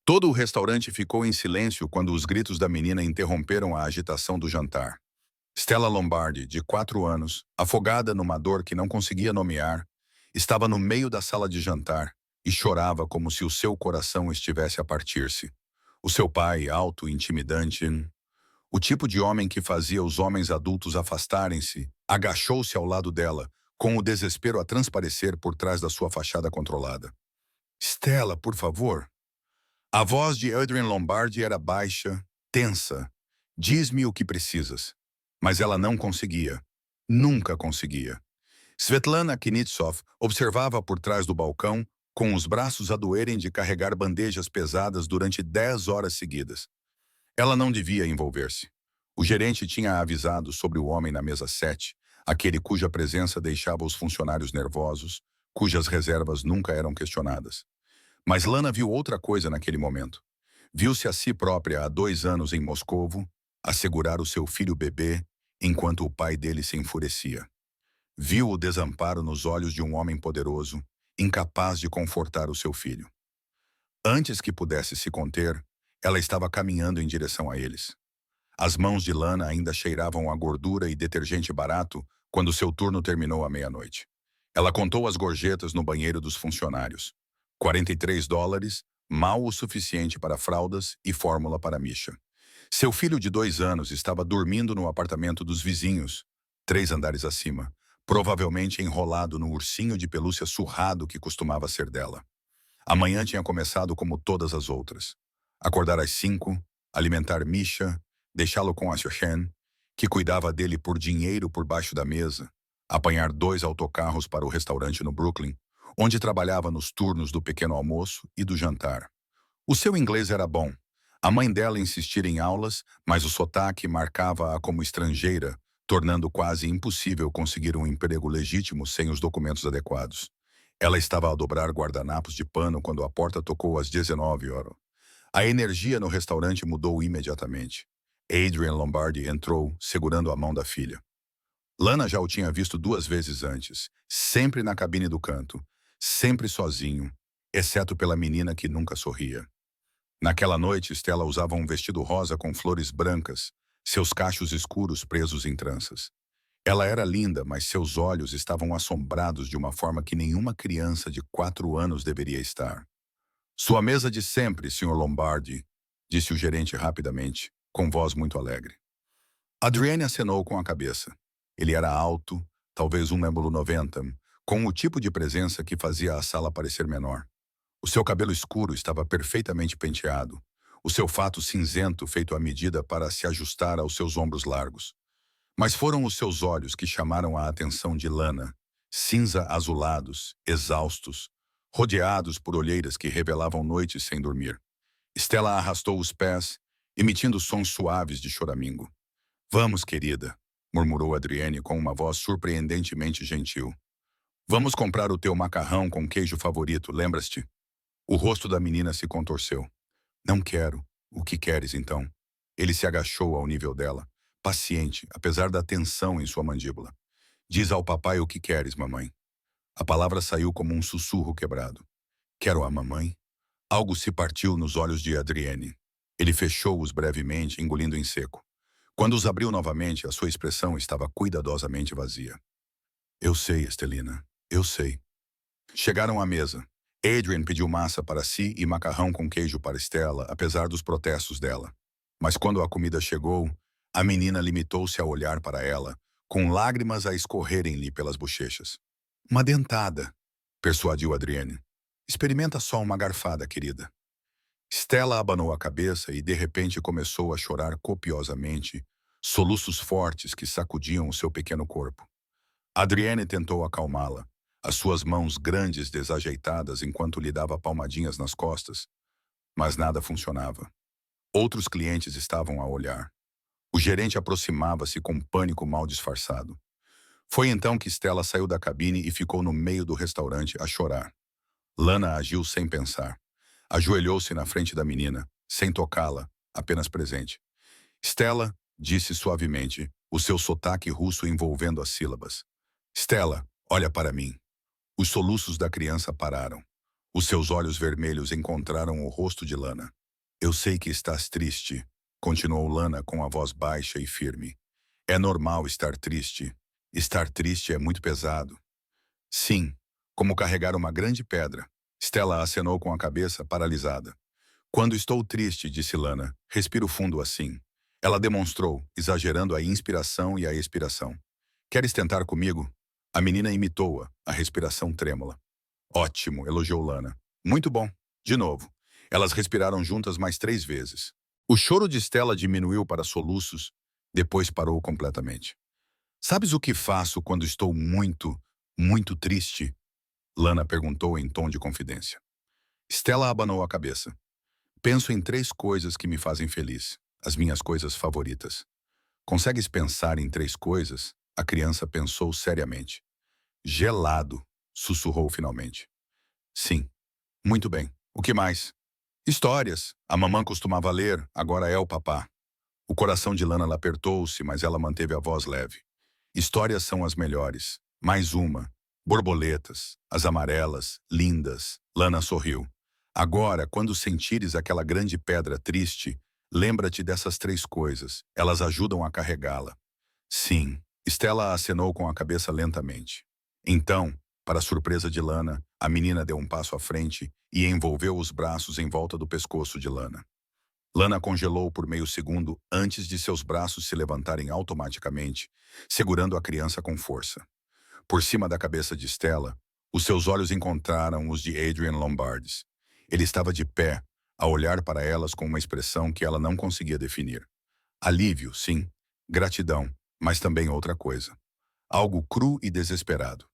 Todo o restaurante ficou em silêncio quando os gritos da menina interromperam a agitação do jantar. Stella Lombardi, de 4 anos, afogada numa dor que não conseguia nomear, estava no meio da sala de jantar e chorava como se o seu coração estivesse a partir-se. O seu pai, alto e intimidante, o tipo de homem que fazia os homens adultos afastarem-se, agachou-se ao lado dela, com o desespero a transparecer por trás da sua fachada controlada. Stella, por favor. A voz de Adrian Lombardi era baixa, tensa. Diz-me o que precisas. Mas ela não conseguia. Nunca conseguia. Svetlana Knitsov observava por trás do balcão, com os braços a doerem de carregar bandejas pesadas durante 10 horas seguidas. Ela não devia envolver-se. O gerente tinha avisado sobre o homem na mesa 7, aquele cuja presença deixava os funcionários nervosos, cujas reservas nunca eram questionadas. Mas Lana viu outra coisa naquele momento. Viu-se a si própria há 2 anos em Moscovo, assegurar o seu filho bebê, enquanto o pai dele se enfurecia. Viu o desamparo nos olhos de um homem poderoso, incapaz de confortar o seu filho. Antes que pudesse se conter, ela estava caminhando em direção a eles. As mãos de Lana ainda cheiravam a gordura e detergente barato quando seu turno terminou à meia-noite. Ela contou as gorjetas no banheiro dos funcionários. $43, mal o suficiente para fraldas e fórmula para Misha. Seu filho de 2 anos estava dormindo no apartamento dos vizinhos, 3 andares acima, provavelmente enrolado no ursinho de pelúcia surrado que costumava ser dela. A manhã tinha começado como todas as outras. Acordar às 5, alimentar Misha, deixá-lo com a Shoshen, que cuidava dele por dinheiro por baixo da mesa, apanhar 2 autocarros para o restaurante no Brooklyn, onde trabalhava nos turnos do pequeno almoço e do jantar. O seu inglês era bom. A mãe dela insistira em aulas, mas o sotaque marcava-a como estrangeira, tornando quase impossível conseguir um emprego legítimo sem os documentos adequados. Ela estava a dobrar guardanapos de pano quando a porta tocou às 19 horas. A energia no restaurante mudou imediatamente. Adrian Lombardi entrou, segurando a mão da filha. Lana já o tinha visto 2 vezes antes, sempre na cabine do canto, sempre sozinho, exceto pela menina que nunca sorria. Naquela noite, Stella usava um vestido rosa com flores brancas, seus cachos escuros presos em tranças. Ela era linda, mas seus olhos estavam assombrados de uma forma que nenhuma criança de 4 anos deveria estar. Sua mesa de sempre, Sr. Lombardi, disse o gerente rapidamente, com voz muito alegre. Adrienne acenou com a cabeça. Ele era alto, talvez 1,90 m, com o tipo de presença que fazia a sala parecer menor. O seu cabelo escuro estava perfeitamente penteado, o seu fato cinzento feito à medida para se ajustar aos seus ombros largos. Mas foram os seus olhos que chamaram a atenção de Lana, cinza-azulados, exaustos, rodeados por olheiras que revelavam noites sem dormir. Stella arrastou os pés, emitindo sons suaves de choramingo. Vamos, querida, murmurou Adrienne com uma voz surpreendentemente gentil. Vamos comprar o teu macarrão com queijo favorito, lembras-te? O rosto da menina se contorceu. Não quero. O que queres, então? Ele se agachou ao nível dela, paciente, apesar da tensão em sua mandíbula. Diz ao papai o que queres, mamãe. A palavra saiu como um sussurro quebrado. Quero a mamãe? Algo se partiu nos olhos de Adrienne. Ele fechou-os brevemente, engolindo em seco. Quando os abriu novamente, a sua expressão estava cuidadosamente vazia. Eu sei, Estelina. Eu sei. Chegaram à mesa. Adrian pediu massa para si e macarrão com queijo para Stella, apesar dos protestos dela. Mas quando a comida chegou, a menina limitou-se a olhar para ela, com lágrimas a escorrerem-lhe pelas bochechas. Uma dentada, persuadiu Adrienne. Experimenta só uma garfada, querida. Stella abanou a cabeça e de repente começou a chorar copiosamente, soluços fortes que sacudiam o seu pequeno corpo. Adrienne tentou acalmá-la, as suas mãos grandes desajeitadas enquanto lhe dava palmadinhas nas costas, mas nada funcionava. Outros clientes estavam a olhar. O gerente aproximava-se com pânico mal disfarçado. Foi então que Stella saiu da cabine e ficou no meio do restaurante a chorar. Lana agiu sem pensar. Ajoelhou-se na frente da menina, sem tocá-la, apenas presente. Stella, disse suavemente, o seu sotaque russo envolvendo as sílabas. Stella, olha para mim. Os soluços da criança pararam. Os seus olhos vermelhos encontraram o rosto de Lana. Eu sei que estás triste, continuou Lana com a voz baixa e firme. É normal estar triste. Estar triste é muito pesado. Sim, como carregar uma grande pedra. Stella acenou com a cabeça, paralisada. Quando estou triste, disse Lana, respiro fundo assim. Ela demonstrou, exagerando a inspiração e a expiração. Queres tentar comigo? A menina imitou-a, a respiração trêmula. Ótimo, elogiou Lana. Muito bom. De novo. Elas respiraram juntas mais 3 vezes. O choro de Stella diminuiu para soluços, depois parou completamente. Sabes o que faço quando estou muito, muito triste? Lana perguntou em tom de confidência. Stella abanou a cabeça. Penso em 3 coisas que me fazem feliz, as minhas coisas favoritas. Consegues pensar em 3 coisas? A criança pensou seriamente. Gelado, sussurrou finalmente. Sim. Muito bem. O que mais? Histórias. A mamã costumava ler, agora é o papá. O coração de Lana apertou-se, mas ela manteve a voz leve. Histórias são as melhores. Mais uma. Borboletas. As amarelas, lindas. Lana sorriu. Agora, quando sentires aquela grande pedra triste, lembra-te dessas 3 coisas. Elas ajudam a carregá-la. Sim. Stella acenou com a cabeça lentamente. Então, para a surpresa de Lana, a menina deu um passo à frente e envolveu os braços em volta do pescoço de Lana. Lana congelou por meio segundo antes de seus braços se levantarem automaticamente, segurando a criança com força. Por cima da cabeça de Stella, os seus olhos encontraram os de Adrian Lombardi. Ele estava de pé, a olhar para elas com uma expressão que ela não conseguia definir. Alívio, sim. Gratidão, mas também outra coisa. Algo cru e desesperado.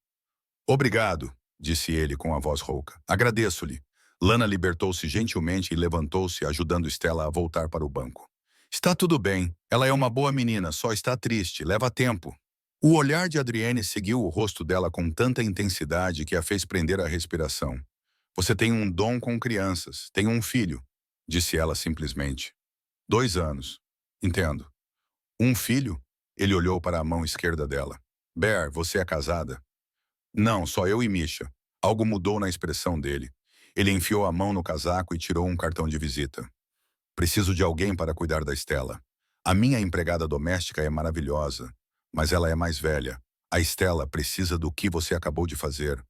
Obrigado, disse ele com a voz rouca. Agradeço-lhe. Lana libertou-se gentilmente e levantou-se, ajudando Stella a voltar para o banco. Está tudo bem. Ela é uma boa menina, só está triste. Leva tempo. O olhar de Adrienne seguiu o rosto dela com tanta intensidade que a fez prender a respiração. Você tem um dom com crianças. Tenho um filho, disse ela simplesmente. 2 anos. Entendo. Um filho? Ele olhou para a mão esquerda dela. Bear, você é casada? Não, só eu e Misha. Algo mudou na expressão dele. Ele enfiou a mão no casaco e tirou um cartão de visita. Preciso de alguém para cuidar da Stella. A minha empregada doméstica é maravilhosa, mas ela é mais velha. A Stella precisa do que você acabou de fazer.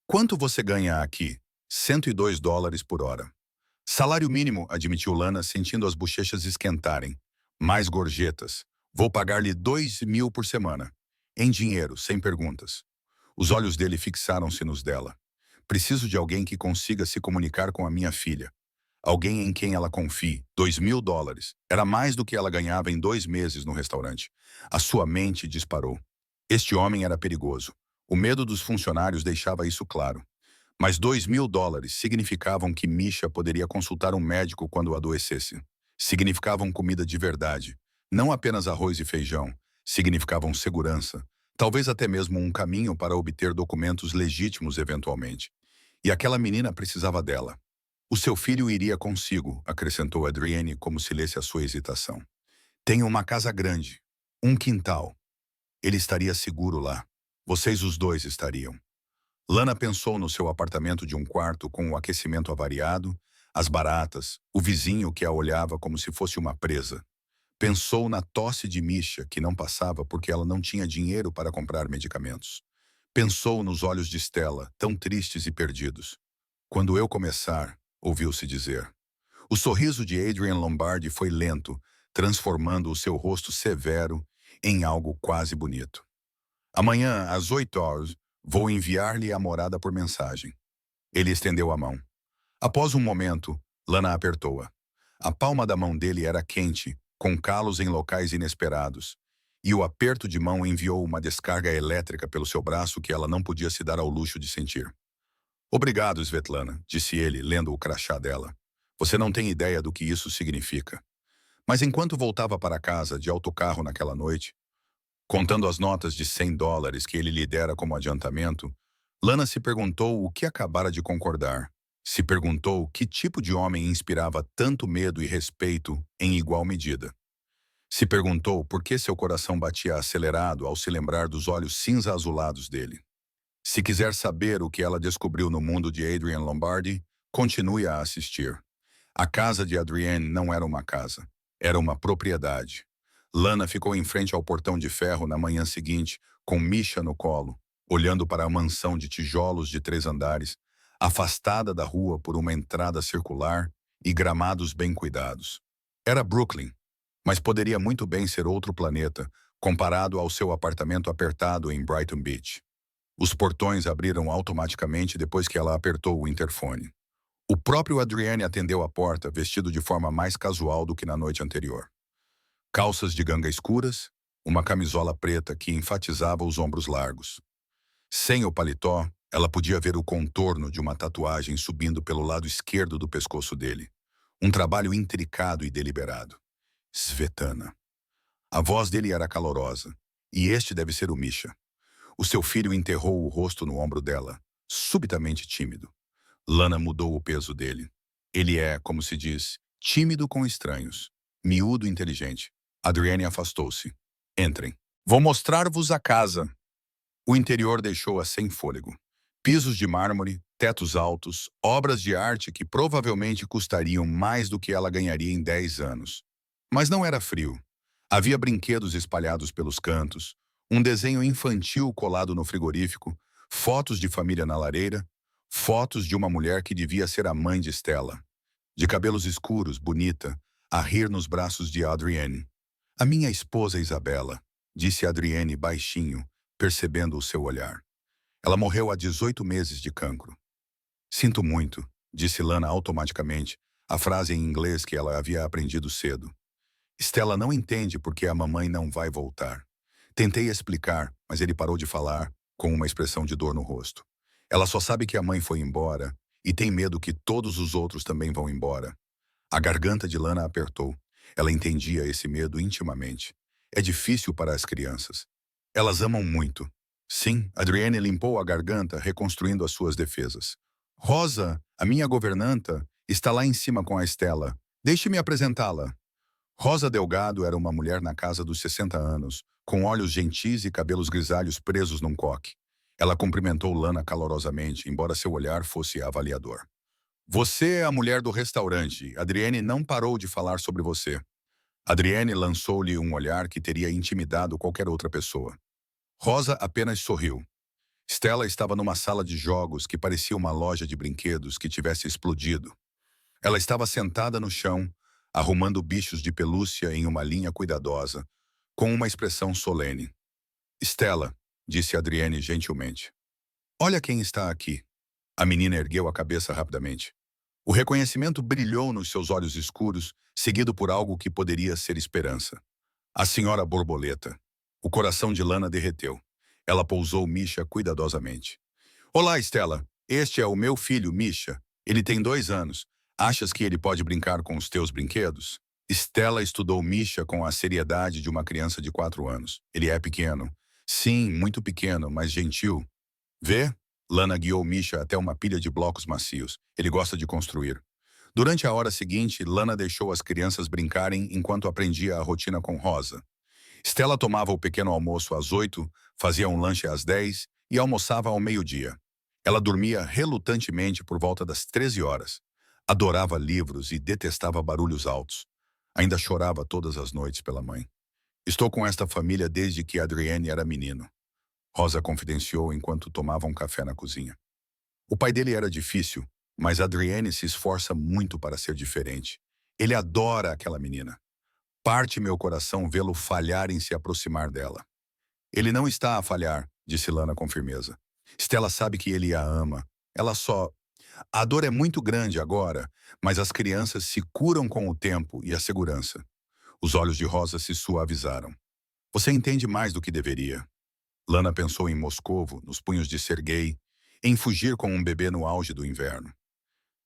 Quanto você ganha aqui? $102 por hora. Salário mínimo, admitiu Lana, sentindo as bochechas esquentarem. Mais gorjetas. Vou pagar-lhe 2.000 por semana. Em dinheiro, sem perguntas. Os olhos dele fixaram-se nos dela. Preciso de alguém que consiga se comunicar com a minha filha. Alguém em quem ela confie. $2.000. Era mais do que ela ganhava em 2 meses no restaurante. A sua mente disparou. Este homem era perigoso. O medo dos funcionários deixava isso claro. Mas $2.000 significavam que Misha poderia consultar um médico quando adoecesse. Significavam comida de verdade. Não apenas arroz e feijão. Significavam segurança. Talvez até mesmo um caminho para obter documentos legítimos eventualmente. E aquela menina precisava dela. O seu filho iria consigo, acrescentou Adrienne como se lesse a sua hesitação. Tenho uma casa grande. Um quintal. Ele estaria seguro lá. Vocês os dois estariam. Lana pensou no seu apartamento de um quarto com o aquecimento avariado, as baratas, o vizinho que a olhava como se fosse uma presa. Pensou na tosse de Misha, que não passava porque ela não tinha dinheiro para comprar medicamentos. Pensou nos olhos de Stella, tão tristes e perdidos. Quando eu começar, ouviu-se dizer. O sorriso de Adrian Lombardi foi lento, transformando o seu rosto severo em algo quase bonito. Amanhã, às 8 horas, vou enviar-lhe a morada por mensagem. Ele estendeu a mão. Após um momento, Lana apertou-a. A palma da mão dele era quente, com calos em locais inesperados, e o aperto de mão enviou uma descarga elétrica pelo seu braço que ela não podia se dar ao luxo de sentir. Obrigado, Svetlana, disse ele, lendo o crachá dela. Você não tem ideia do que isso significa. Mas enquanto voltava para casa de autocarro naquela noite, contando as notas de $100 que ele lhe dera como adiantamento, Lana se perguntou o que acabara de concordar. Se perguntou que tipo de homem inspirava tanto medo e respeito em igual medida. Se perguntou por que seu coração batia acelerado ao se lembrar dos olhos cinza-azulados dele. Se quiser saber o que ela descobriu no mundo de Adrienne Lombardi, continue a assistir. A casa de Adrienne não era uma casa, era uma propriedade. Lana ficou em frente ao portão de ferro na manhã seguinte, com Misha no colo, olhando para a mansão de tijolos de 3 andares, afastada da rua por uma entrada circular e gramados bem cuidados. Era Brooklyn, mas poderia muito bem ser outro planeta, comparado ao seu apartamento apertado em Brighton Beach. Os portões abriram automaticamente depois que ela apertou o interfone. O próprio Adrienne atendeu a porta, vestido de forma mais casual do que na noite anterior. Calças de ganga escuras, uma camisola preta que enfatizava os ombros largos. Sem o paletó, ela podia ver o contorno de uma tatuagem subindo pelo lado esquerdo do pescoço dele. Um trabalho intricado e deliberado. Svetlana. A voz dele era calorosa. E este deve ser o Misha. O seu filho enterrou o rosto no ombro dela, subitamente tímido. Lana mudou o peso dele. Ele é, como se diz, tímido com estranhos. Miúdo e inteligente. Adrienne afastou-se. Entrem. Vou mostrar-vos a casa. O interior deixou-a sem fôlego. Pisos de mármore, tetos altos, obras de arte que provavelmente custariam mais do que ela ganharia em 10 anos. Mas não era frio. Havia brinquedos espalhados pelos cantos, um desenho infantil colado no frigorífico, fotos de família na lareira, fotos de uma mulher que devia ser a mãe de Stella. De cabelos escuros, bonita, a rir nos braços de Adrienne. A minha esposa Isabela, disse Adrienne baixinho, percebendo o seu olhar. Ela morreu há 18 meses de cancro. Sinto muito, disse Lana automaticamente, a frase em inglês que ela havia aprendido cedo. Stella não entende porque a mamãe não vai voltar. Tentei explicar, mas ele parou de falar, com uma expressão de dor no rosto. Ela só sabe que a mãe foi embora e tem medo que todos os outros também vão embora. A garganta de Lana apertou. Ela entendia esse medo intimamente. É difícil para as crianças. Elas amam muito. Sim, Adrienne limpou a garganta, reconstruindo as suas defesas. Rosa, a minha governanta, está lá em cima com a Stella. Deixe-me apresentá-la. Rosa Delgado era uma mulher na casa dos 60 anos, com olhos gentis e cabelos grisalhos presos num coque. Ela cumprimentou Lana calorosamente, embora seu olhar fosse avaliador. Você é a mulher do restaurante. Adrienne não parou de falar sobre você. Adrienne lançou-lhe um olhar que teria intimidado qualquer outra pessoa. Rosa apenas sorriu. Stella estava numa sala de jogos que parecia uma loja de brinquedos que tivesse explodido. Ela estava sentada no chão, arrumando bichos de pelúcia em uma linha cuidadosa, com uma expressão solene. Stella, disse Adrienne gentilmente. Olha quem está aqui. A menina ergueu a cabeça rapidamente. O reconhecimento brilhou nos seus olhos escuros, seguido por algo que poderia ser esperança. A senhora borboleta. O coração de Lana derreteu. Ela pousou Misha cuidadosamente. Olá, Stella. Este é o meu filho, Misha. Ele tem 2 anos. Achas que ele pode brincar com os teus brinquedos? Stella estudou Misha com a seriedade de uma criança de 4 anos. Ele é pequeno. Sim, muito pequeno, mas gentil. Vê? Lana guiou Misha até uma pilha de blocos macios. Ele gosta de construir. Durante a hora seguinte, Lana deixou as crianças brincarem enquanto aprendia a rotina com Rosa. Stella tomava o pequeno almoço às 8, fazia um lanche às 10 e almoçava ao meio-dia. Ela dormia relutantemente por volta das 13 horas. Adorava livros e detestava barulhos altos. Ainda chorava todas as noites pela mãe. Estou com esta família desde que Adrienne era menino. Rosa confidenciou enquanto tomava um café na cozinha. O pai dele era difícil, mas Adrienne se esforça muito para ser diferente. Ele adora aquela menina. Parte meu coração vê-lo falhar em se aproximar dela. Ele não está a falhar, disse Lana com firmeza. Stella sabe que ele a ama. Ela só... A dor é muito grande agora, mas as crianças se curam com o tempo e a segurança. Os olhos de Rosa se suavizaram. Você entende mais do que deveria. Lana pensou em Moscovo, nos punhos de Sergei, em fugir com um bebê no auge do inverno.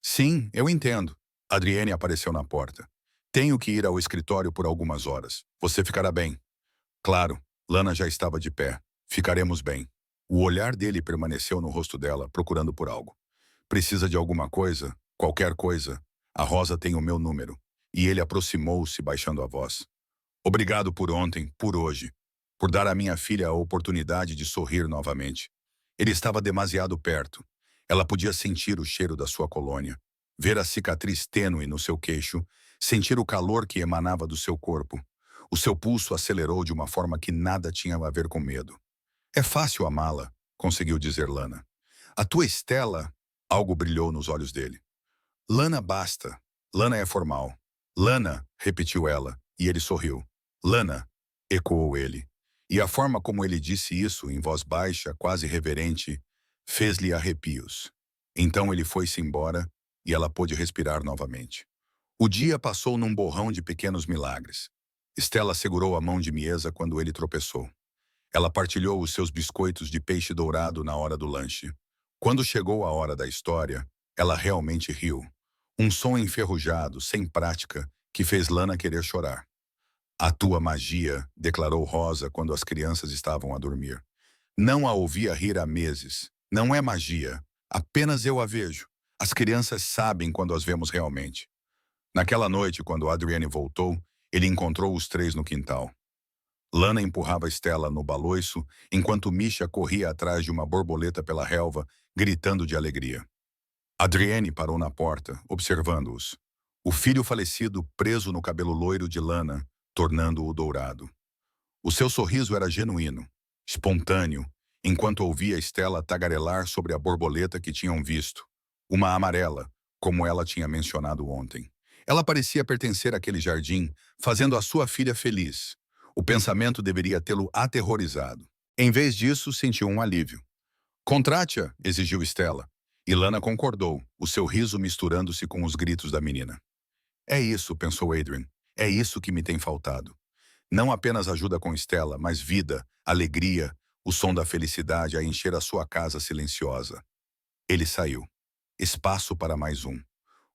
Sim, eu entendo. Adrienne apareceu na porta. Tenho que ir ao escritório por algumas horas. Você ficará bem. Claro, Lana já estava de pé. Ficaremos bem. O olhar dele permaneceu no rosto dela, procurando por algo. Precisa de alguma coisa? Qualquer coisa? A Rosa tem o meu número. E ele aproximou-se, baixando a voz. Obrigado por ontem, por hoje. Por dar à minha filha a oportunidade de sorrir novamente. Ele estava demasiado perto. Ela podia sentir o cheiro da sua colônia, ver a cicatriz tênue no seu queixo, sentir o calor que emanava do seu corpo. O seu pulso acelerou de uma forma que nada tinha a ver com medo. É fácil amá-la, conseguiu dizer Lana. A tua Estela... Algo brilhou nos olhos dele. Lana, basta. Lana é formal. Lana, repetiu ela, e ele sorriu. Lana, ecoou ele. E a forma como ele disse isso, em voz baixa, quase reverente, fez-lhe arrepios. Então ele foi-se embora e ela pôde respirar novamente. O dia passou num borrão de pequenos milagres. Estela segurou a mão de Miesa quando ele tropeçou. Ela partilhou os seus biscoitos de peixe dourado na hora do lanche. Quando chegou a hora da história, ela realmente riu. Um som enferrujado, sem prática, que fez Lana querer chorar. A tua magia, declarou Rosa quando as crianças estavam a dormir. Não a ouvia rir há meses. Não é magia. Apenas eu a vejo. As crianças sabem quando as vemos realmente. Naquela noite, quando Adrienne voltou, ele encontrou os três no quintal. Lana empurrava Estela no baloiço, enquanto Misha corria atrás de uma borboleta pela relva, gritando de alegria. Adrienne parou na porta, observando-os. O filho falecido preso no cabelo loiro de Lana, tornando-o dourado. O seu sorriso era genuíno, espontâneo, enquanto ouvia Estela tagarelar sobre a borboleta que tinham visto. Uma amarela, como ela tinha mencionado ontem. Ela parecia pertencer àquele jardim, fazendo a sua filha feliz. O pensamento deveria tê-lo aterrorizado. Em vez disso, sentiu um alívio. Contrate-a, exigiu Estela. E Lana concordou, o seu riso misturando-se com os gritos da menina. É isso, pensou Adrian. É isso que me tem faltado. Não apenas ajuda com Estela, mas vida, alegria, o som da felicidade a encher a sua casa silenciosa. Ele saiu. Espaço para mais um.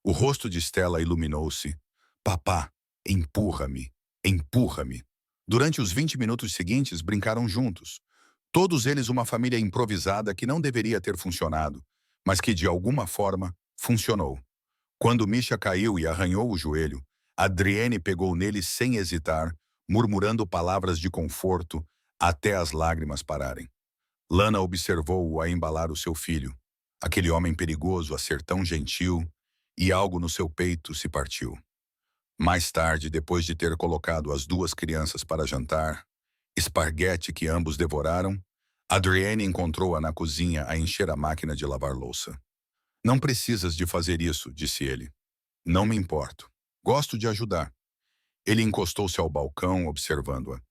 O rosto de Estela iluminou-se. Papá, empurra-me, empurra-me. Durante os 20 minutos seguintes, brincaram juntos. Todos eles uma família improvisada que não deveria ter funcionado, mas que, de alguma forma, funcionou. Quando Misha caiu e arranhou o joelho, Adrienne pegou nele sem hesitar, murmurando palavras de conforto até as lágrimas pararem. Lana observou-o a embalar o seu filho, aquele homem perigoso a ser tão gentil, e algo no seu peito se partiu. Mais tarde, depois de ter colocado as duas crianças para jantar, esparguete que ambos devoraram, Adrienne encontrou-a na cozinha a encher a máquina de lavar louça. Não precisas de fazer isso, disse ele. Não me importo. Gosto de ajudar. Ele encostou-se ao balcão, observando-a.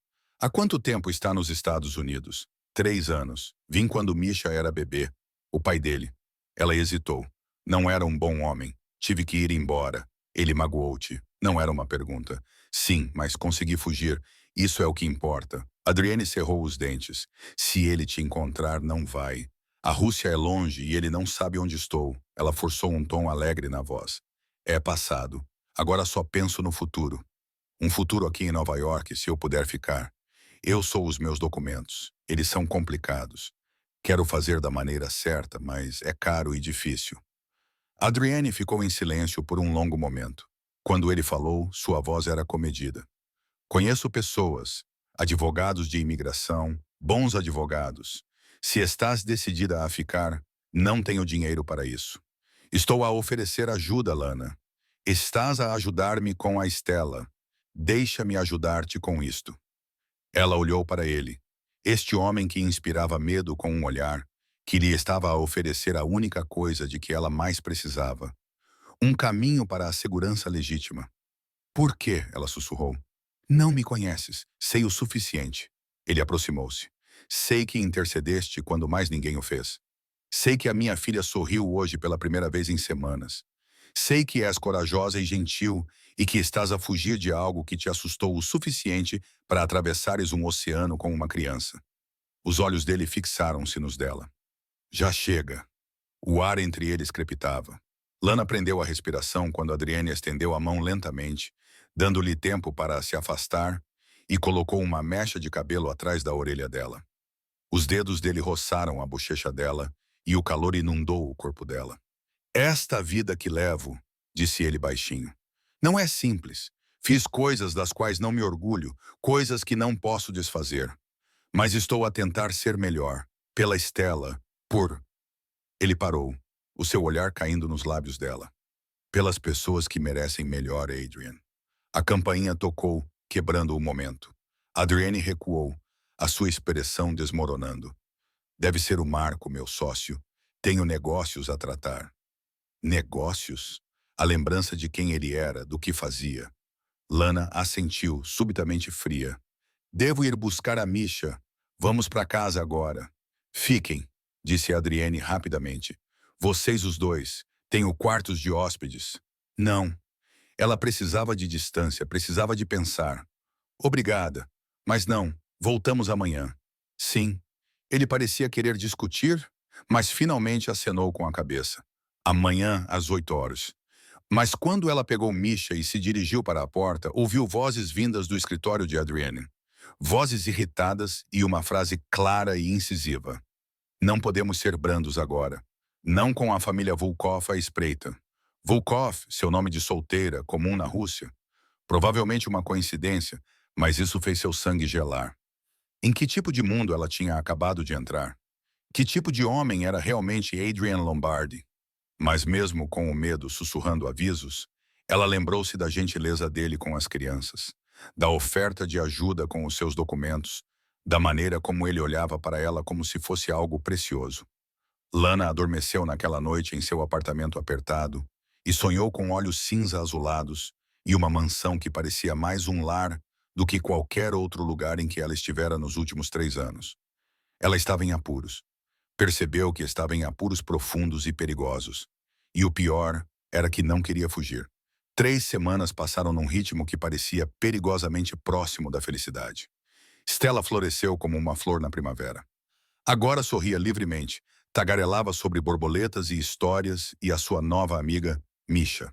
Há quanto tempo está nos Estados Unidos? 3 anos. Vim quando Misha era bebê. O pai dele. Ela hesitou. Não era um bom homem. Tive que ir embora. Ele magoou-te. Não era uma pergunta. Sim, mas consegui fugir. Isso é o que importa. Adrienne cerrou os dentes. Se ele te encontrar, não vai. A Rússia é longe e ele não sabe onde estou. Ela forçou um tom alegre na voz. É passado. Agora só penso no futuro. Um futuro aqui em Nova York, se eu puder ficar. Eu sou os meus documentos. Eles são complicados. Quero fazer da maneira certa, mas é caro e difícil. Adrienne ficou em silêncio por um longo momento. Quando ele falou, sua voz era comedida. Conheço pessoas, advogados de imigração, bons advogados. Se estás decidida a ficar, não tenho dinheiro para isso. Estou a oferecer ajuda, Lana. Estás a ajudar-me com a Estela. Deixa-me ajudar-te com isto. Ela olhou para ele. Este homem que inspirava medo com um olhar, que lhe estava a oferecer a única coisa de que ela mais precisava. Um caminho para a segurança legítima. Por quê? Ela sussurrou. Não me conheces. Sei o suficiente. Ele aproximou-se. Sei que intercedeste quando mais ninguém o fez. Sei que a minha filha sorriu hoje pela primeira vez em semanas. Sei que és corajosa e gentil e que estás a fugir de algo que te assustou o suficiente para atravessares um oceano com uma criança. Os olhos dele fixaram-se nos dela. Já chega. O ar entre eles crepitava. Lana prendeu a respiração quando Adrienne estendeu a mão lentamente, dando-lhe tempo para se afastar, e colocou uma mecha de cabelo atrás da orelha dela. Os dedos dele roçaram a bochecha dela e o calor inundou o corpo dela. Esta vida que levo, disse ele baixinho, não é simples. Fiz coisas das quais não me orgulho, coisas que não posso desfazer. Mas estou a tentar ser melhor, pela Estela, Por... Ele parou, o seu olhar caindo nos lábios dela. Pelas pessoas que merecem melhor, Adrian. A campainha tocou, quebrando o momento. Adrienne recuou, a sua expressão desmoronando. Deve ser o Marco, meu sócio. Tenho negócios a tratar. Negócios? A lembrança de quem ele era, do que fazia. Lana assentiu, subitamente fria. Devo ir buscar a Misha. Vamos para casa agora. Fiquem, disse Adrienne rapidamente. Vocês os dois. Tenho quartos de hóspedes. Não. Ela precisava de distância, precisava de pensar. Obrigada. Mas não, voltamos amanhã. Sim. Ele parecia querer discutir, mas finalmente acenou com a cabeça. Amanhã, às 8 horas. Mas quando ela pegou Misha e se dirigiu para a porta, ouviu vozes vindas do escritório de Adrienne. Vozes irritadas e uma frase clara e incisiva. Não podemos ser brandos agora. Não com a família Volkov à espreita. Volkov, seu nome de solteira, comum na Rússia. Provavelmente uma coincidência, mas isso fez seu sangue gelar. Em que tipo de mundo ela tinha acabado de entrar? Que tipo de homem era realmente Adrian Lombardi? Mas mesmo com o medo sussurrando avisos, ela lembrou-se da gentileza dele com as crianças, da oferta de ajuda com os seus documentos, da maneira como ele olhava para ela como se fosse algo precioso. Lana adormeceu naquela noite em seu apartamento apertado e sonhou com olhos cinza azulados e uma mansão que parecia mais um lar do que qualquer outro lugar em que ela estivera nos últimos 3 anos. Ela estava em apuros. Percebeu que estava em apuros profundos e perigosos. E o pior era que não queria fugir. 3 semanas passaram num ritmo que parecia perigosamente próximo da felicidade. Stella floresceu como uma flor na primavera. Agora sorria livremente, tagarelava sobre borboletas e histórias e a sua nova amiga, Misha.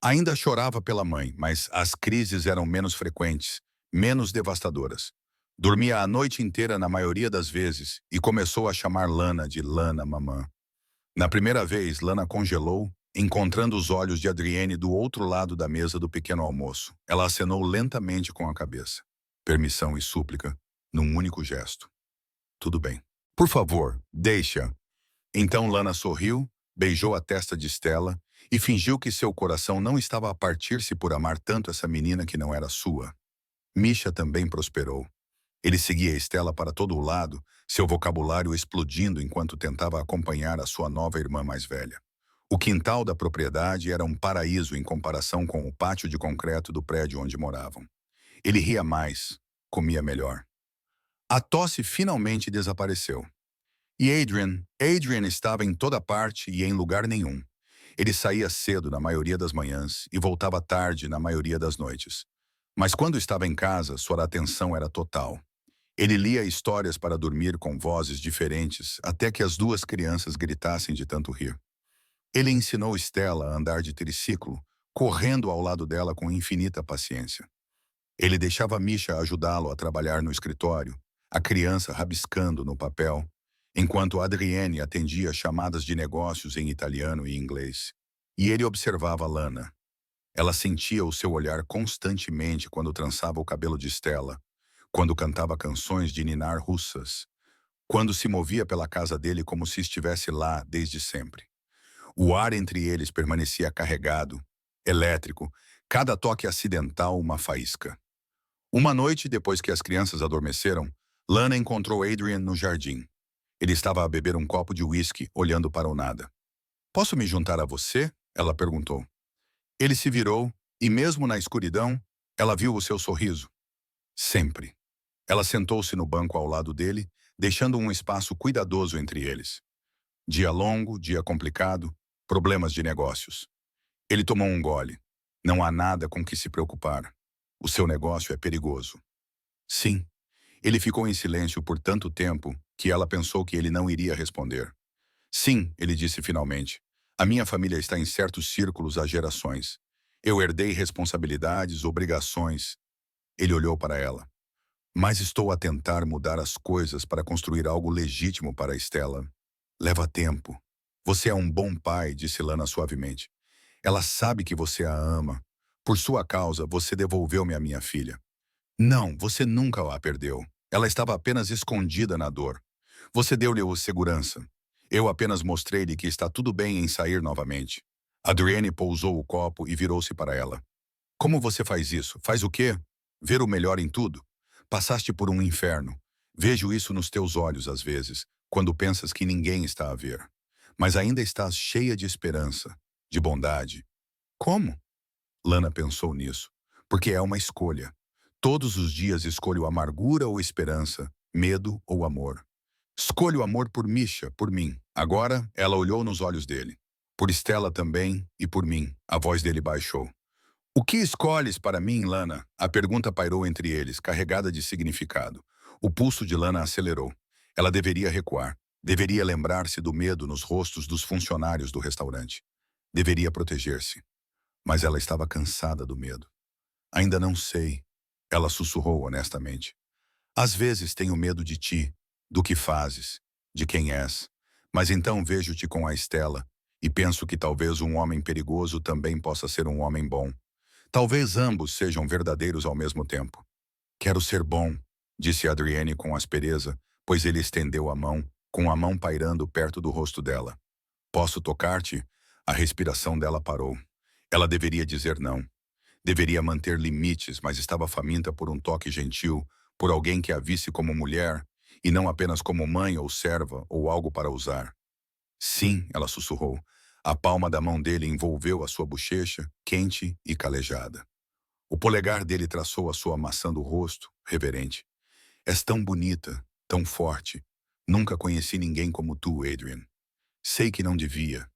Ainda chorava pela mãe, mas as crises eram menos frequentes, menos devastadoras. Dormia a noite inteira na maioria das vezes e começou a chamar Lana de Lana Mamã. Na primeira vez, Lana congelou, encontrando os olhos de Adrienne do outro lado da mesa do pequeno almoço. Ela acenou lentamente com a cabeça. Permissão e súplica, num único gesto. Tudo bem. Por favor, deixa. Então Lana sorriu, beijou a testa de Stella e fingiu que seu coração não estava a partir-se por amar tanto essa menina que não era sua. Misha também prosperou. Ele seguia Stella para todo o lado, seu vocabulário explodindo enquanto tentava acompanhar a sua nova irmã mais velha. O quintal da propriedade era um paraíso em comparação com o pátio de concreto do prédio onde moravam. Ele ria mais, comia melhor. A tosse finalmente desapareceu. E Adrian estava em toda parte e em lugar nenhum. Ele saía cedo na maioria das manhãs e voltava tarde na maioria das noites. Mas quando estava em casa, sua atenção era total. Ele lia histórias para dormir com vozes diferentes até que as duas crianças gritassem de tanto rir. Ele ensinou Stella a andar de triciclo, correndo ao lado dela com infinita paciência. Ele deixava Misha ajudá-lo a trabalhar no escritório, a criança rabiscando no papel, enquanto Adrienne atendia chamadas de negócios em italiano e inglês. E ele observava Lana. Ela sentia o seu olhar constantemente quando trançava o cabelo de Stella, quando cantava canções de ninar russas, quando se movia pela casa dele como se estivesse lá desde sempre. O ar entre eles permanecia carregado, elétrico, cada toque acidental uma faísca. Uma noite, depois que as crianças adormeceram, Lana encontrou Adrian no jardim. Ele estava a beber um copo de uísque, olhando para o nada. "Posso me juntar a você?" ela perguntou. Ele se virou, e mesmo na escuridão, ela viu o seu sorriso. Sempre. Ela sentou-se no banco ao lado dele, deixando um espaço cuidadoso entre eles. Dia longo, dia complicado, problemas de negócios. Ele tomou um gole. Não há nada com que se preocupar. O seu negócio é perigoso. Sim. Ele ficou em silêncio por tanto tempo que ela pensou que ele não iria responder. Sim, ele disse finalmente. A minha família está em certos círculos há gerações. Eu herdei responsabilidades, obrigações. Ele olhou para ela. Mas estou a tentar mudar as coisas para construir algo legítimo para Stella. Leva tempo. Você é um bom pai, disse Lana suavemente. Ela sabe que você a ama. Por sua causa, você devolveu-me a minha filha. Não, você nunca a perdeu. Ela estava apenas escondida na dor. Você deu-lhe segurança. Eu apenas mostrei-lhe que está tudo bem em sair novamente. Adrienne pousou o copo e virou-se para ela. Como você faz isso? Faz o quê? Ver o melhor em tudo? Passaste por um inferno. Vejo isso nos teus olhos às vezes, quando pensas que ninguém está a ver. Mas ainda estás cheia de esperança, de bondade. Como? Lana pensou nisso. Porque é uma escolha. Todos os dias escolho amargura ou esperança, medo ou amor. Escolho amor por Misha, por mim. Agora, ela olhou nos olhos dele. Por Stella também e por mim. A voz dele baixou. O que escolhes para mim, Lana? A pergunta pairou entre eles, carregada de significado. O pulso de Lana acelerou. Ela deveria recuar. Deveria lembrar-se do medo nos rostos dos funcionários do restaurante. Deveria proteger-se. Mas ela estava cansada do medo. Ainda não sei. Ela sussurrou honestamente. Às vezes tenho medo de ti, do que fazes, de quem és. Mas então vejo-te com a Stella e penso que talvez um homem perigoso também possa ser um homem bom. Talvez ambos sejam verdadeiros ao mesmo tempo. Quero ser bom, disse Adrienne com aspereza, pois ele estendeu a mão, com a mão pairando perto do rosto dela. Posso tocar-te? A respiração dela parou. Ela deveria dizer não. Deveria manter limites, mas estava faminta por um toque gentil, por alguém que a visse como mulher, e não apenas como mãe ou serva ou algo para usar. Sim, ela sussurrou. A palma da mão dele envolveu a sua bochecha, quente e calejada. O polegar dele traçou a sua maçã do rosto, reverente. És tão bonita, tão forte. Nunca conheci ninguém como tu, Adrian. Sei que não devia.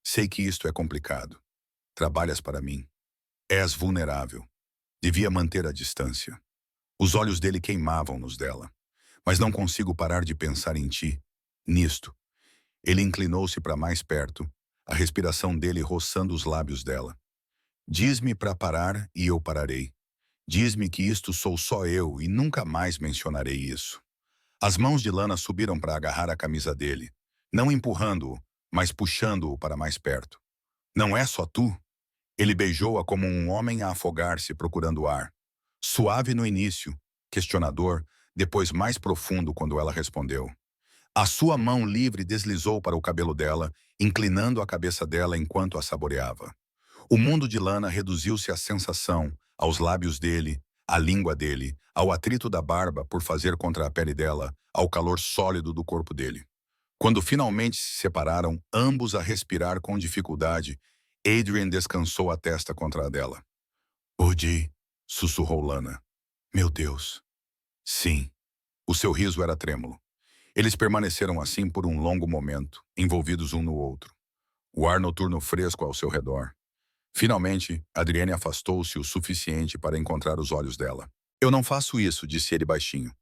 Sei que isto é complicado. Trabalhas para mim. És vulnerável. Devia manter a distância. Os olhos dele queimavam nos dela. Mas não consigo parar de pensar em ti, nisto. Ele inclinou-se para mais perto, a respiração dele roçando os lábios dela. Diz-me para parar e eu pararei. Diz-me que isto sou só eu e nunca mais mencionarei isso. As mãos de Lana subiram para agarrar a camisa dele, não empurrando-o, mas puxando-o para mais perto. Não é só tu? Ele beijou-a como um homem a afogar-se procurando ar. Suave no início, questionador, depois mais profundo quando ela respondeu. A sua mão livre deslizou para o cabelo dela, inclinando a cabeça dela enquanto a saboreava. O mundo de Lana reduziu-se à sensação, aos lábios dele, à língua dele, ao atrito da barba por fazer contra a pele dela, ao calor sólido do corpo dele. Quando finalmente se separaram, ambos a respirar com dificuldade, Adrian descansou a testa contra a dela. Odi, sussurrou Lana. Meu Deus. Sim. O seu riso era trêmulo. Eles permaneceram assim por um longo momento, envolvidos um no outro. O ar noturno fresco ao seu redor. Finalmente, Adrienne afastou-se o suficiente para encontrar os olhos dela. Eu não faço isso, disse ele baixinho.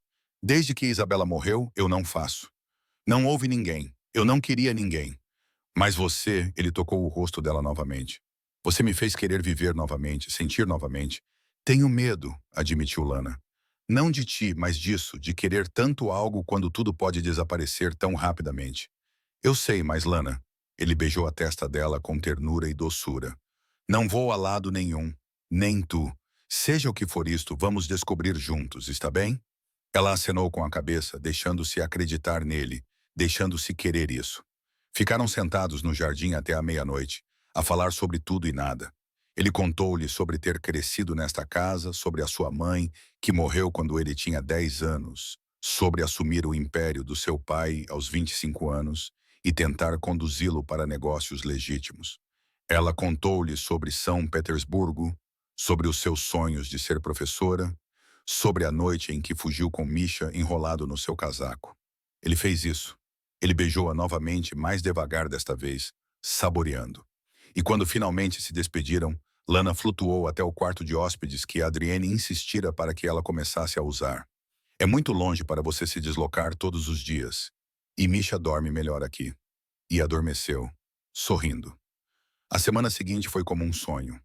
Desde que Isabela morreu, eu não faço. Não houve ninguém. Eu não queria ninguém. Mas você, ele tocou o rosto dela novamente. Você me fez querer viver novamente, sentir novamente. Tenho medo, admitiu Lana. Não de ti, mas disso, de querer tanto algo quando tudo pode desaparecer tão rapidamente. Eu sei, mas Lana, ele beijou a testa dela com ternura e doçura. Não vou a lado nenhum, nem tu. Seja o que for isto, vamos descobrir juntos, está bem? Ela acenou com a cabeça, deixando-se acreditar nele, deixando-se querer isso. Ficaram sentados no jardim até a meia-noite, a falar sobre tudo e nada. Ele contou-lhe sobre ter crescido nesta casa, sobre a sua mãe, que morreu quando ele tinha 10 anos, sobre assumir o império do seu pai aos 25 anos e tentar conduzi-lo para negócios legítimos. Ela contou-lhe sobre São Petersburgo, sobre os seus sonhos de ser professora, sobre a noite em que fugiu com Misha enrolado no seu casaco. Ele fez isso. Ele beijou-a novamente, mais devagar desta vez, saboreando. E quando finalmente se despediram, Lana flutuou até o quarto de hóspedes que Adrienne insistira para que ela começasse a usar. É muito longe para você se deslocar todos os dias. E Misha dorme melhor aqui. E adormeceu, sorrindo. A semana seguinte foi como um sonho.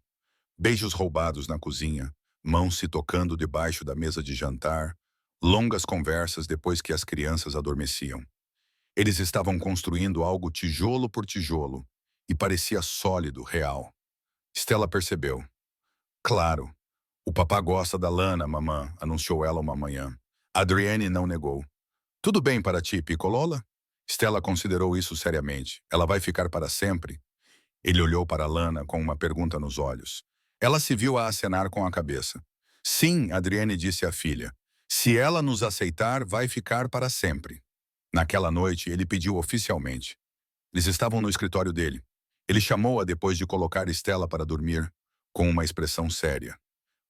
Beijos roubados na cozinha, mãos se tocando debaixo da mesa de jantar, longas conversas depois que as crianças adormeciam. Eles estavam construindo algo tijolo por tijolo, e parecia sólido, real. Stella percebeu. Claro. O papá gosta da Lana, mamã, anunciou ela uma manhã. Adrienne não negou. Tudo bem para ti, Piccolola? Stella considerou isso seriamente. Ela vai ficar para sempre? Ele olhou para Lana com uma pergunta nos olhos. Ela se viu a acenar com a cabeça. Sim, Adrienne disse à filha. Se ela nos aceitar, vai ficar para sempre. Naquela noite, ele pediu oficialmente. Eles estavam no escritório dele. Ele chamou-a depois de colocar Stella para dormir, com uma expressão séria.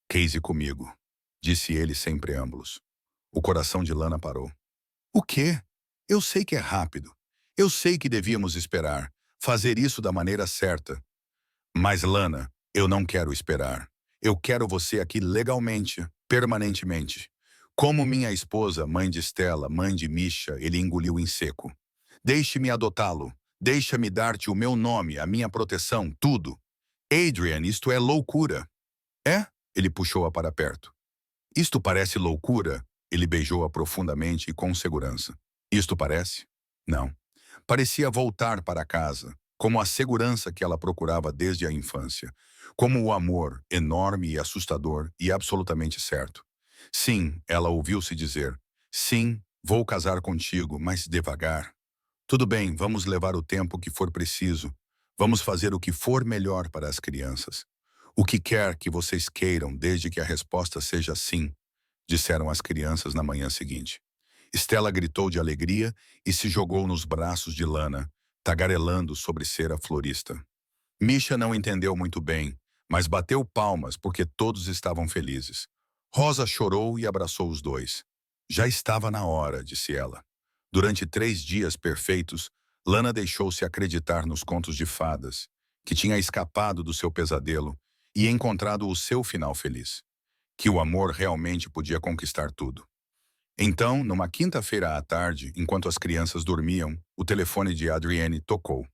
Case comigo, disse ele sem preâmbulos. O coração de Lana parou. O quê? Eu sei que é rápido. Eu sei que devíamos esperar, fazer isso da maneira certa. Mas, Lana, eu não quero esperar. Eu quero você aqui legalmente, permanentemente. Como minha esposa, mãe de Stella, mãe de Misha, ele engoliu em seco. Deixe-me adotá-lo. Deixa-me dar-te o meu nome, a minha proteção, tudo. Adrian, isto é loucura. É? Ele puxou-a para perto. Isto parece loucura? Ele beijou-a profundamente e com segurança. Isto parece? Não. Parecia voltar para casa, como a segurança que ela procurava desde a infância, como o amor, enorme e assustador e absolutamente certo. Sim, ela ouviu-se dizer. Sim, vou casar contigo, mas devagar. Tudo bem, vamos levar o tempo que for preciso. Vamos fazer o que for melhor para as crianças. O que quer que vocês queiram, desde que a resposta seja sim, disseram as crianças na manhã seguinte. Stella gritou de alegria e se jogou nos braços de Lana, tagarelando sobre ser a florista. Misha não entendeu muito bem, mas bateu palmas porque todos estavam felizes. Rosa chorou e abraçou os dois. Já estava na hora, disse ela. Durante 3 dias perfeitos, Lana deixou-se acreditar nos contos de fadas, que tinha escapado do seu pesadelo e encontrado o seu final feliz. Que o amor realmente podia conquistar tudo. Então, numa quinta-feira à tarde, enquanto as crianças dormiam, o telefone de Adrienne tocou.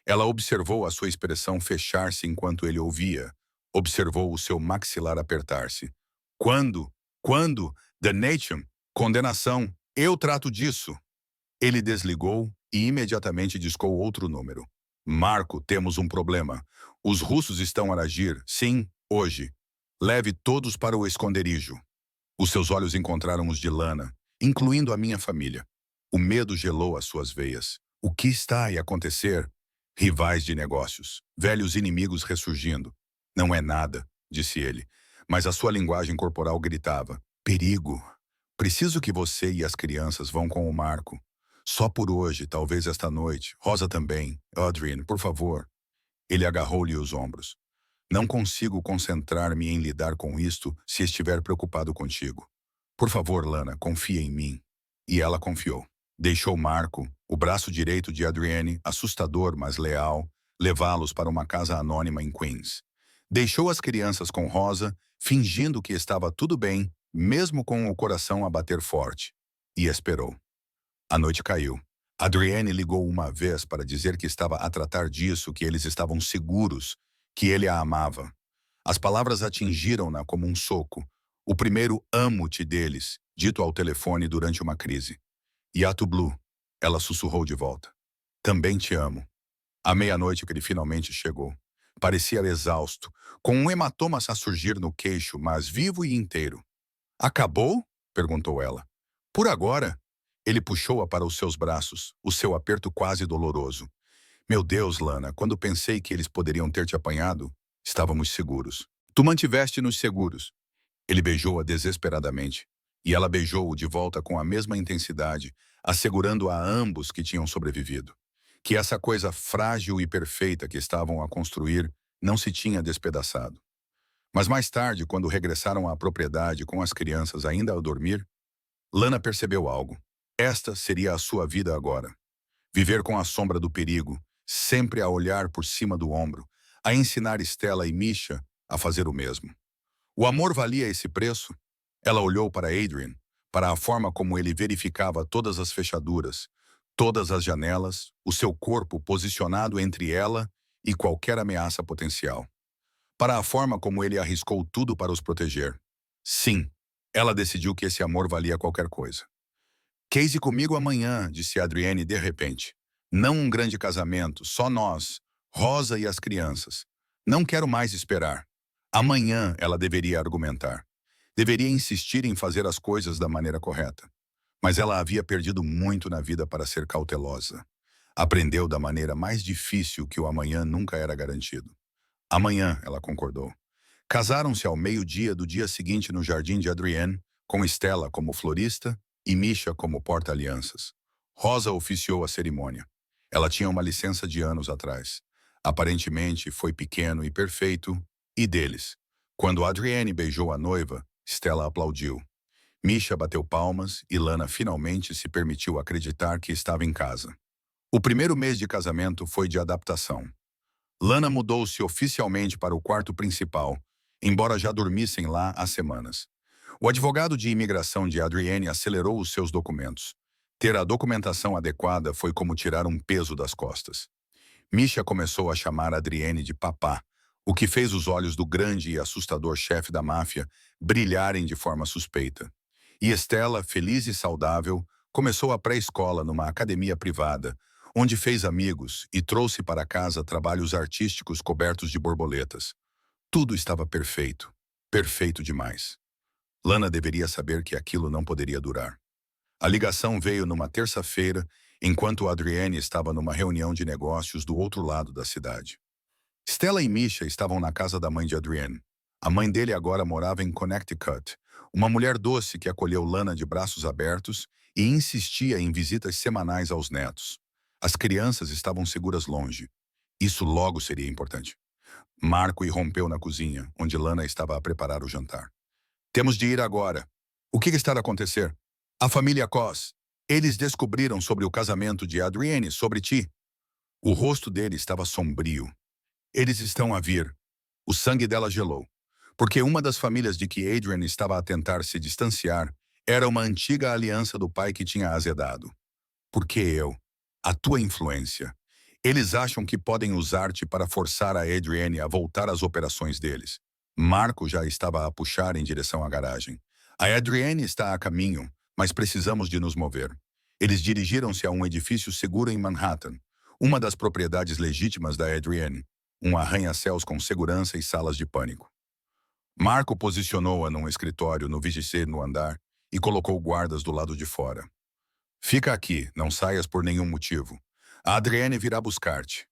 Ela observou a sua expressão fechar-se enquanto ele ouvia. Observou o seu maxilar apertar-se. Quando? Quando? Damnation? Condenação? Eu trato disso. Ele desligou e imediatamente discou outro número. Marco, temos um problema. Os russos estão a agir, sim, hoje. Leve todos para o esconderijo. Os seus olhos encontraram os de Lana, incluindo a minha família. O medo gelou as suas veias. O que está a acontecer? Rivais de negócios, velhos inimigos ressurgindo. Não é nada, disse ele, mas a sua linguagem corporal gritava. Perigo. Preciso que você e as crianças vão com o Marco. Só por hoje, talvez esta noite. Rosa também. Adrian, por favor. Ele agarrou-lhe os ombros. Não consigo concentrar-me em lidar com isto se estiver preocupado contigo. Por favor, Lana, confia em mim. E ela confiou. Deixou Marco, o braço direito de Adrienne, assustador mas leal, levá-los para uma casa anônima em Queens. Deixou as crianças com Rosa, fingindo que estava tudo bem, mesmo com o coração a bater forte. E esperou. A noite caiu. Adrienne ligou uma vez para dizer que estava a tratar disso, que eles estavam seguros, que ele a amava. As palavras atingiram-na como um soco. O primeiro amo-te deles, dito ao telefone durante uma crise. Yato Blue, ela sussurrou de volta. Também te amo. À meia-noite que ele finalmente chegou. Parecia exausto, com um hematoma a surgir no queixo, mas vivo e inteiro. Acabou? Perguntou ela. Por agora. Ele puxou-a para os seus braços, o seu aperto quase doloroso. Meu Deus, Lana, quando pensei que eles poderiam ter te apanhado, estávamos seguros. Tu mantiveste-nos seguros. Ele beijou-a desesperadamente, e ela beijou-o de volta com a mesma intensidade, assegurando a ambos que tinham sobrevivido. Que essa coisa frágil e perfeita que estavam a construir não se tinha despedaçado. Mas mais tarde, quando regressaram à propriedade com as crianças ainda a dormir, Lana percebeu algo. Esta seria a sua vida agora. Viver com a sombra do perigo, sempre a olhar por cima do ombro, a ensinar Stella e Misha a fazer o mesmo. O amor valia esse preço? Ela olhou para Adrian, para a forma como ele verificava todas as fechaduras, todas as janelas, o seu corpo posicionado entre ela e qualquer ameaça potencial. Para a forma como ele arriscou tudo para os proteger. Sim, ela decidiu que esse amor valia qualquer coisa. Case comigo amanhã, disse Adrienne de repente. Não um grande casamento, só nós, Rosa e as crianças. Não quero mais esperar. Amanhã ela deveria argumentar. Deveria insistir em fazer as coisas da maneira correta. Mas ela havia perdido muito na vida para ser cautelosa. Aprendeu da maneira mais difícil que o amanhã nunca era garantido. Amanhã, ela concordou. Casaram-se ao meio-dia do dia seguinte no jardim de Adrienne, com Stella como florista e Misha como porta-alianças. Rosa oficiou a cerimônia. Ela tinha uma licença de anos atrás. Aparentemente foi pequeno e perfeito, e deles. Quando Adrienne beijou a noiva, Stella aplaudiu. Misha bateu palmas e Lana finalmente se permitiu acreditar que estava em casa. O primeiro mês de casamento foi de adaptação. Lana mudou-se oficialmente para o quarto principal, embora já dormissem lá há semanas. O advogado de imigração de Adrienne acelerou os seus documentos. Ter a documentação adequada foi como tirar um peso das costas. Misha começou a chamar Adrienne de papá, o que fez os olhos do grande e assustador chefe da máfia brilharem de forma suspeita. E Stella, feliz e saudável, começou a pré-escola numa academia privada, onde fez amigos e trouxe para casa trabalhos artísticos cobertos de borboletas. Tudo estava perfeito. Perfeito demais. Lana deveria saber que aquilo não poderia durar. A ligação veio numa terça-feira, enquanto Adrienne estava numa reunião de negócios do outro lado da cidade. Stella e Misha estavam na casa da mãe de Adrienne. A mãe dele agora morava em Connecticut, uma mulher doce que acolheu Lana de braços abertos e insistia em visitas semanais aos netos. As crianças estavam seguras longe. Isso logo seria importante. Marco irrompeu na cozinha, onde Lana estava a preparar o jantar. Temos de ir agora. O que está a acontecer? A família Cos. Eles descobriram sobre o casamento de Adrienne, sobre ti. O rosto dele estava sombrio. Eles estão a vir. O sangue dela gelou. Porque uma das famílias de que Adrian estava a tentar se distanciar era uma antiga aliança do pai que tinha azedado. Por que eu? A tua influência. Eles acham que podem usar-te para forçar a Adrienne a voltar às operações deles. Marco já estava a puxar em direção à garagem. A Adrienne está a caminho, mas precisamos de nos mover. Eles dirigiram-se a um edifício seguro em Manhattan, uma das propriedades legítimas da Adrienne, um arranha-céus com segurança e salas de pânico. Marco posicionou-a num escritório no 20º andar e colocou guardas do lado de fora. Fica aqui, não saias por nenhum motivo. A Adrienne virá buscar-te.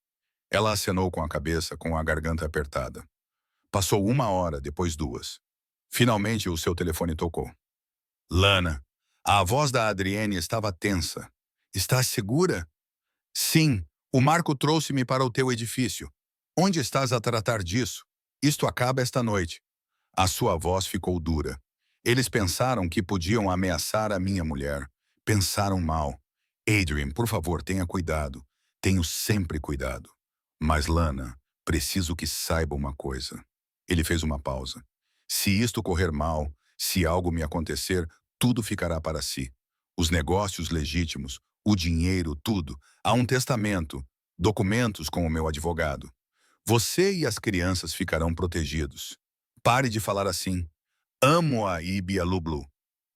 Ela acenou com a cabeça, com a garganta apertada. Passou 1 hora, depois 2. Finalmente o seu telefone tocou. Lana, a voz da Adrienne estava tensa. Estás segura? Sim, o Marco trouxe-me para o teu edifício. Onde estás a tratar disso? Isto acaba esta noite. A sua voz ficou dura. Eles pensaram que podiam ameaçar a minha mulher. Pensaram mal. Adrian, por favor, tenha cuidado. Tenho sempre cuidado. Mas, Lana, preciso que saiba uma coisa. Ele fez uma pausa. Se isto correr mal, se algo me acontecer, tudo ficará para si. Os negócios legítimos, o dinheiro, tudo. Há um testamento, documentos com o meu advogado. Você e as crianças ficarão protegidos. Pare de falar assim. Amo-a Ibia Lublu.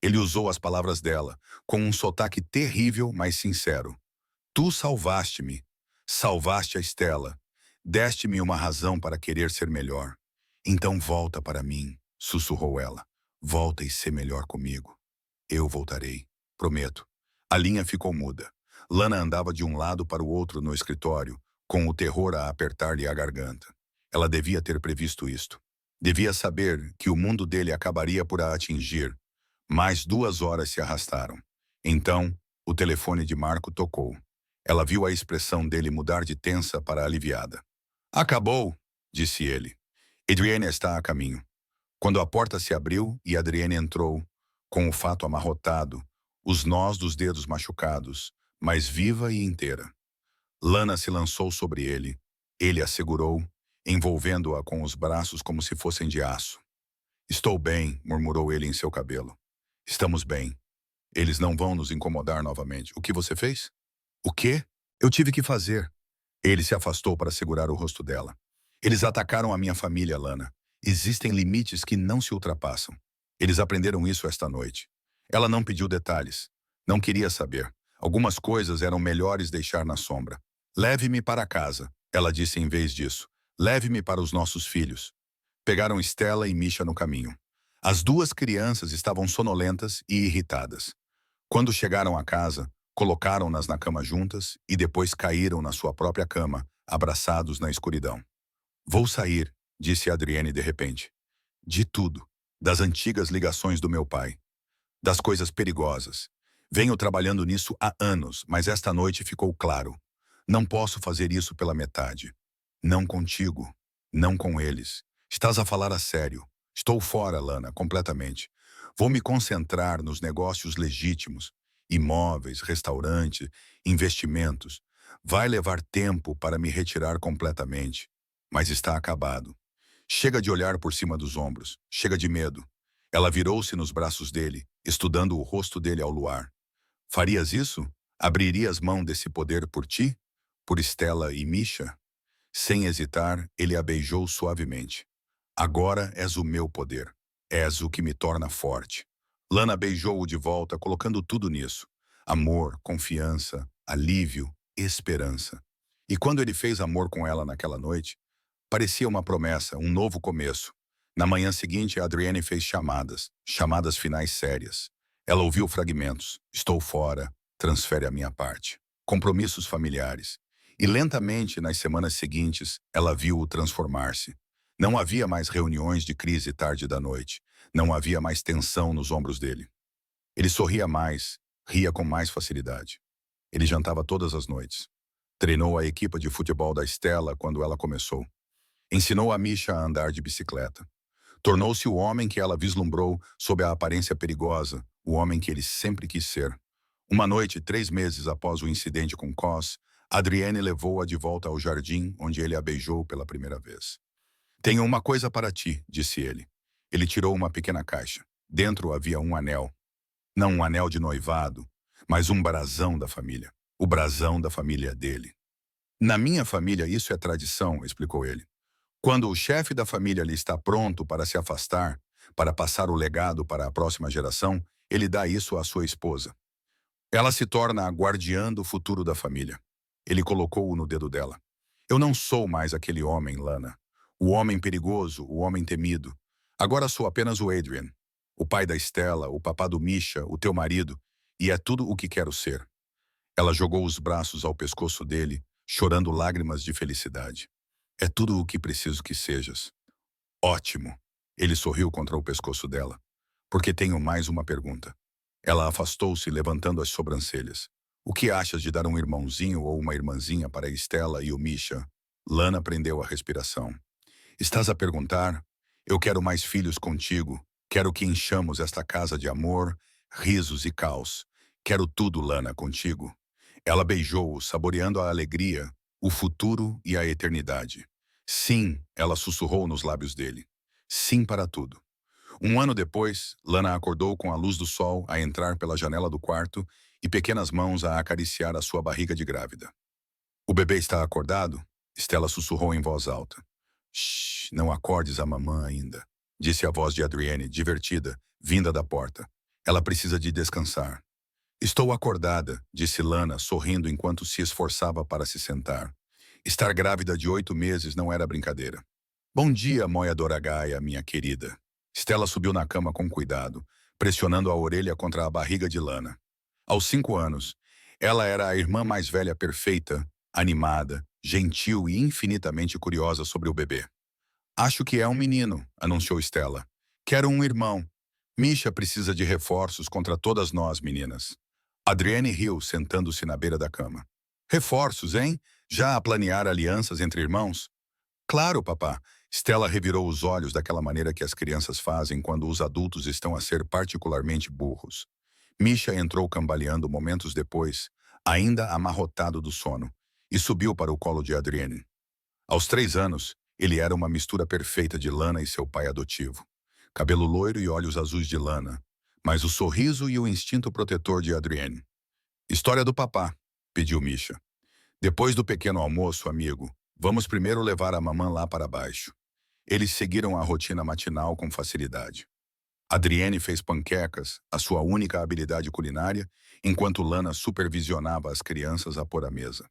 Ele usou as palavras dela, com um sotaque terrível, mas sincero. Tu salvaste-me. Salvaste a Stella. Deste-me uma razão para querer ser melhor. Então volta para mim, sussurrou ela. Volta e sê melhor comigo. Eu voltarei. Prometo. A linha ficou muda. Lana andava de um lado para o outro no escritório, com o terror a apertar-lhe a garganta. Ela devia ter previsto isto. Devia saber que o mundo dele acabaria por a atingir. Mais 2 horas se arrastaram. Então, o telefone de Marco tocou. Ela viu a expressão dele mudar de tensa para aliviada. Acabou, disse ele. Adrienne está a caminho. Quando a porta se abriu e Adrienne entrou, com o fato amarrotado, os nós dos dedos machucados, mas viva e inteira. Lana se lançou sobre ele. Ele a segurou, envolvendo-a com os braços como se fossem de aço. Estou bem, murmurou ele em seu cabelo. Estamos bem. Eles não vão nos incomodar novamente. O que você fez? O quê? Eu tive que fazer. Ele se afastou para segurar o rosto dela. Eles atacaram a minha família, Lana. Existem limites que não se ultrapassam. Eles aprenderam isso esta noite. Ela não pediu detalhes. Não queria saber. Algumas coisas eram melhores deixar na sombra. Leve-me para casa, ela disse em vez disso. Leve-me para os nossos filhos. Pegaram Stella e Misha no caminho. As 2 crianças estavam sonolentas e irritadas. Quando chegaram à casa, colocaram-nas na cama juntas e depois caíram na sua própria cama, abraçados na escuridão. Vou sair, disse Adrienne de repente. De tudo. Das antigas ligações do meu pai. Das coisas perigosas. Venho trabalhando nisso há anos, mas esta noite ficou claro. Não posso fazer isso pela metade. Não contigo. Não com eles. Estás a falar a sério. Estou fora, Lana, completamente. Vou me concentrar nos negócios legítimos. Imóveis, restaurante, investimentos. Vai levar tempo para me retirar completamente. Mas está acabado. Chega de olhar por cima dos ombros. Chega de medo. Ela virou-se nos braços dele, estudando o rosto dele ao luar. Farias isso? Abririas mão desse poder por ti? Por Stella e Misha? Sem hesitar, ele a beijou suavemente. Agora és o meu poder. És o que me torna forte. Lana beijou-o de volta, colocando tudo nisso. Amor, confiança, alívio, esperança. E quando ele fez amor com ela naquela noite, parecia uma promessa, um novo começo. Na manhã seguinte, Adrienne fez chamadas finais sérias. Ela ouviu fragmentos. Estou fora, transfere a minha parte. Compromissos familiares. E lentamente, nas semanas seguintes, ela viu-o transformar-se. Não havia mais reuniões de crise tarde da noite. Não havia mais tensão nos ombros dele. Ele sorria mais, ria com mais facilidade. Ele jantava todas as noites. Treinou a equipe de futebol da Stella quando ela começou. Ensinou a Misha a andar de bicicleta. Tornou-se o homem que ela vislumbrou sob a aparência perigosa, o homem que ele sempre quis ser. Uma noite, 3 meses após o incidente com Cos, Adrienne levou-a de volta ao jardim, onde ele a beijou pela primeira vez. Tenho uma coisa para ti, disse ele. Ele tirou uma pequena caixa. Dentro havia um anel. Não um anel de noivado, mas um brasão da família. O brasão da família dele. Na minha família isso é tradição, explicou ele. Quando o chefe da família lhe está pronto para se afastar, para passar o legado para a próxima geração, ele dá isso à sua esposa. Ela se torna a guardiã do futuro da família. Ele colocou-o no dedo dela. Eu não sou mais aquele homem, Lana. O homem perigoso, o homem temido. Agora sou apenas o Adrian. O pai da Stella, o papá do Misha, o teu marido. E é tudo o que quero ser. Ela jogou os braços ao pescoço dele, chorando lágrimas de felicidade. É tudo o que preciso que sejas. Ótimo. Ele sorriu contra o pescoço dela. Porque tenho mais uma pergunta. Ela afastou-se, levantando as sobrancelhas. O que achas de dar um irmãozinho ou uma irmãzinha para Stella e o Misha? Lana prendeu a respiração. Estás a perguntar? Eu quero mais filhos contigo. Quero que enchamos esta casa de amor, risos e caos. Quero tudo, Lana, contigo. Ela beijou-o, saboreando a alegria, o futuro e a eternidade. Sim, ela sussurrou nos lábios dele. Sim para tudo. Um ano depois, Lana acordou com a luz do sol a entrar pela janela do quarto e pequenas mãos a acariciar a sua barriga de grávida. O bebê está acordado? Stella sussurrou em voz alta. Shh, não acordes a mamã ainda, disse a voz de Adrienne, divertida, vinda da porta. Ela precisa de descansar. Estou acordada, disse Lana, sorrindo enquanto se esforçava para se sentar. Estar grávida de 8 meses não era brincadeira. Bom dia, Moia Doragaia, minha querida. Stella subiu na cama com cuidado, pressionando a orelha contra a barriga de Lana. Aos 5 anos, ela era a irmã mais velha perfeita, animada, gentil e infinitamente curiosa sobre o bebê. Acho que é um menino, anunciou Stella. Quero um irmão. Misha precisa de reforços contra todas nós, meninas. Adrienne riu, sentando-se na beira da cama. Reforços, hein? Já a planear alianças entre irmãos? Claro, papá. Stella revirou os olhos daquela maneira que as crianças fazem quando os adultos estão a ser particularmente burros. Misha entrou cambaleando momentos depois, ainda amarrotado do sono, e subiu para o colo de Adrienne. Aos 3 anos, ele era uma mistura perfeita de Lana e seu pai adotivo. Cabelo loiro e olhos azuis de Lana, mas o sorriso e o instinto protetor de Adrienne. História do papá, pediu Misha. Depois do pequeno almoço, amigo, vamos primeiro levar a mamã lá para baixo. Eles seguiram a rotina matinal com facilidade. Adrienne fez panquecas, a sua única habilidade culinária, enquanto Lana supervisionava as crianças a pôr à mesa.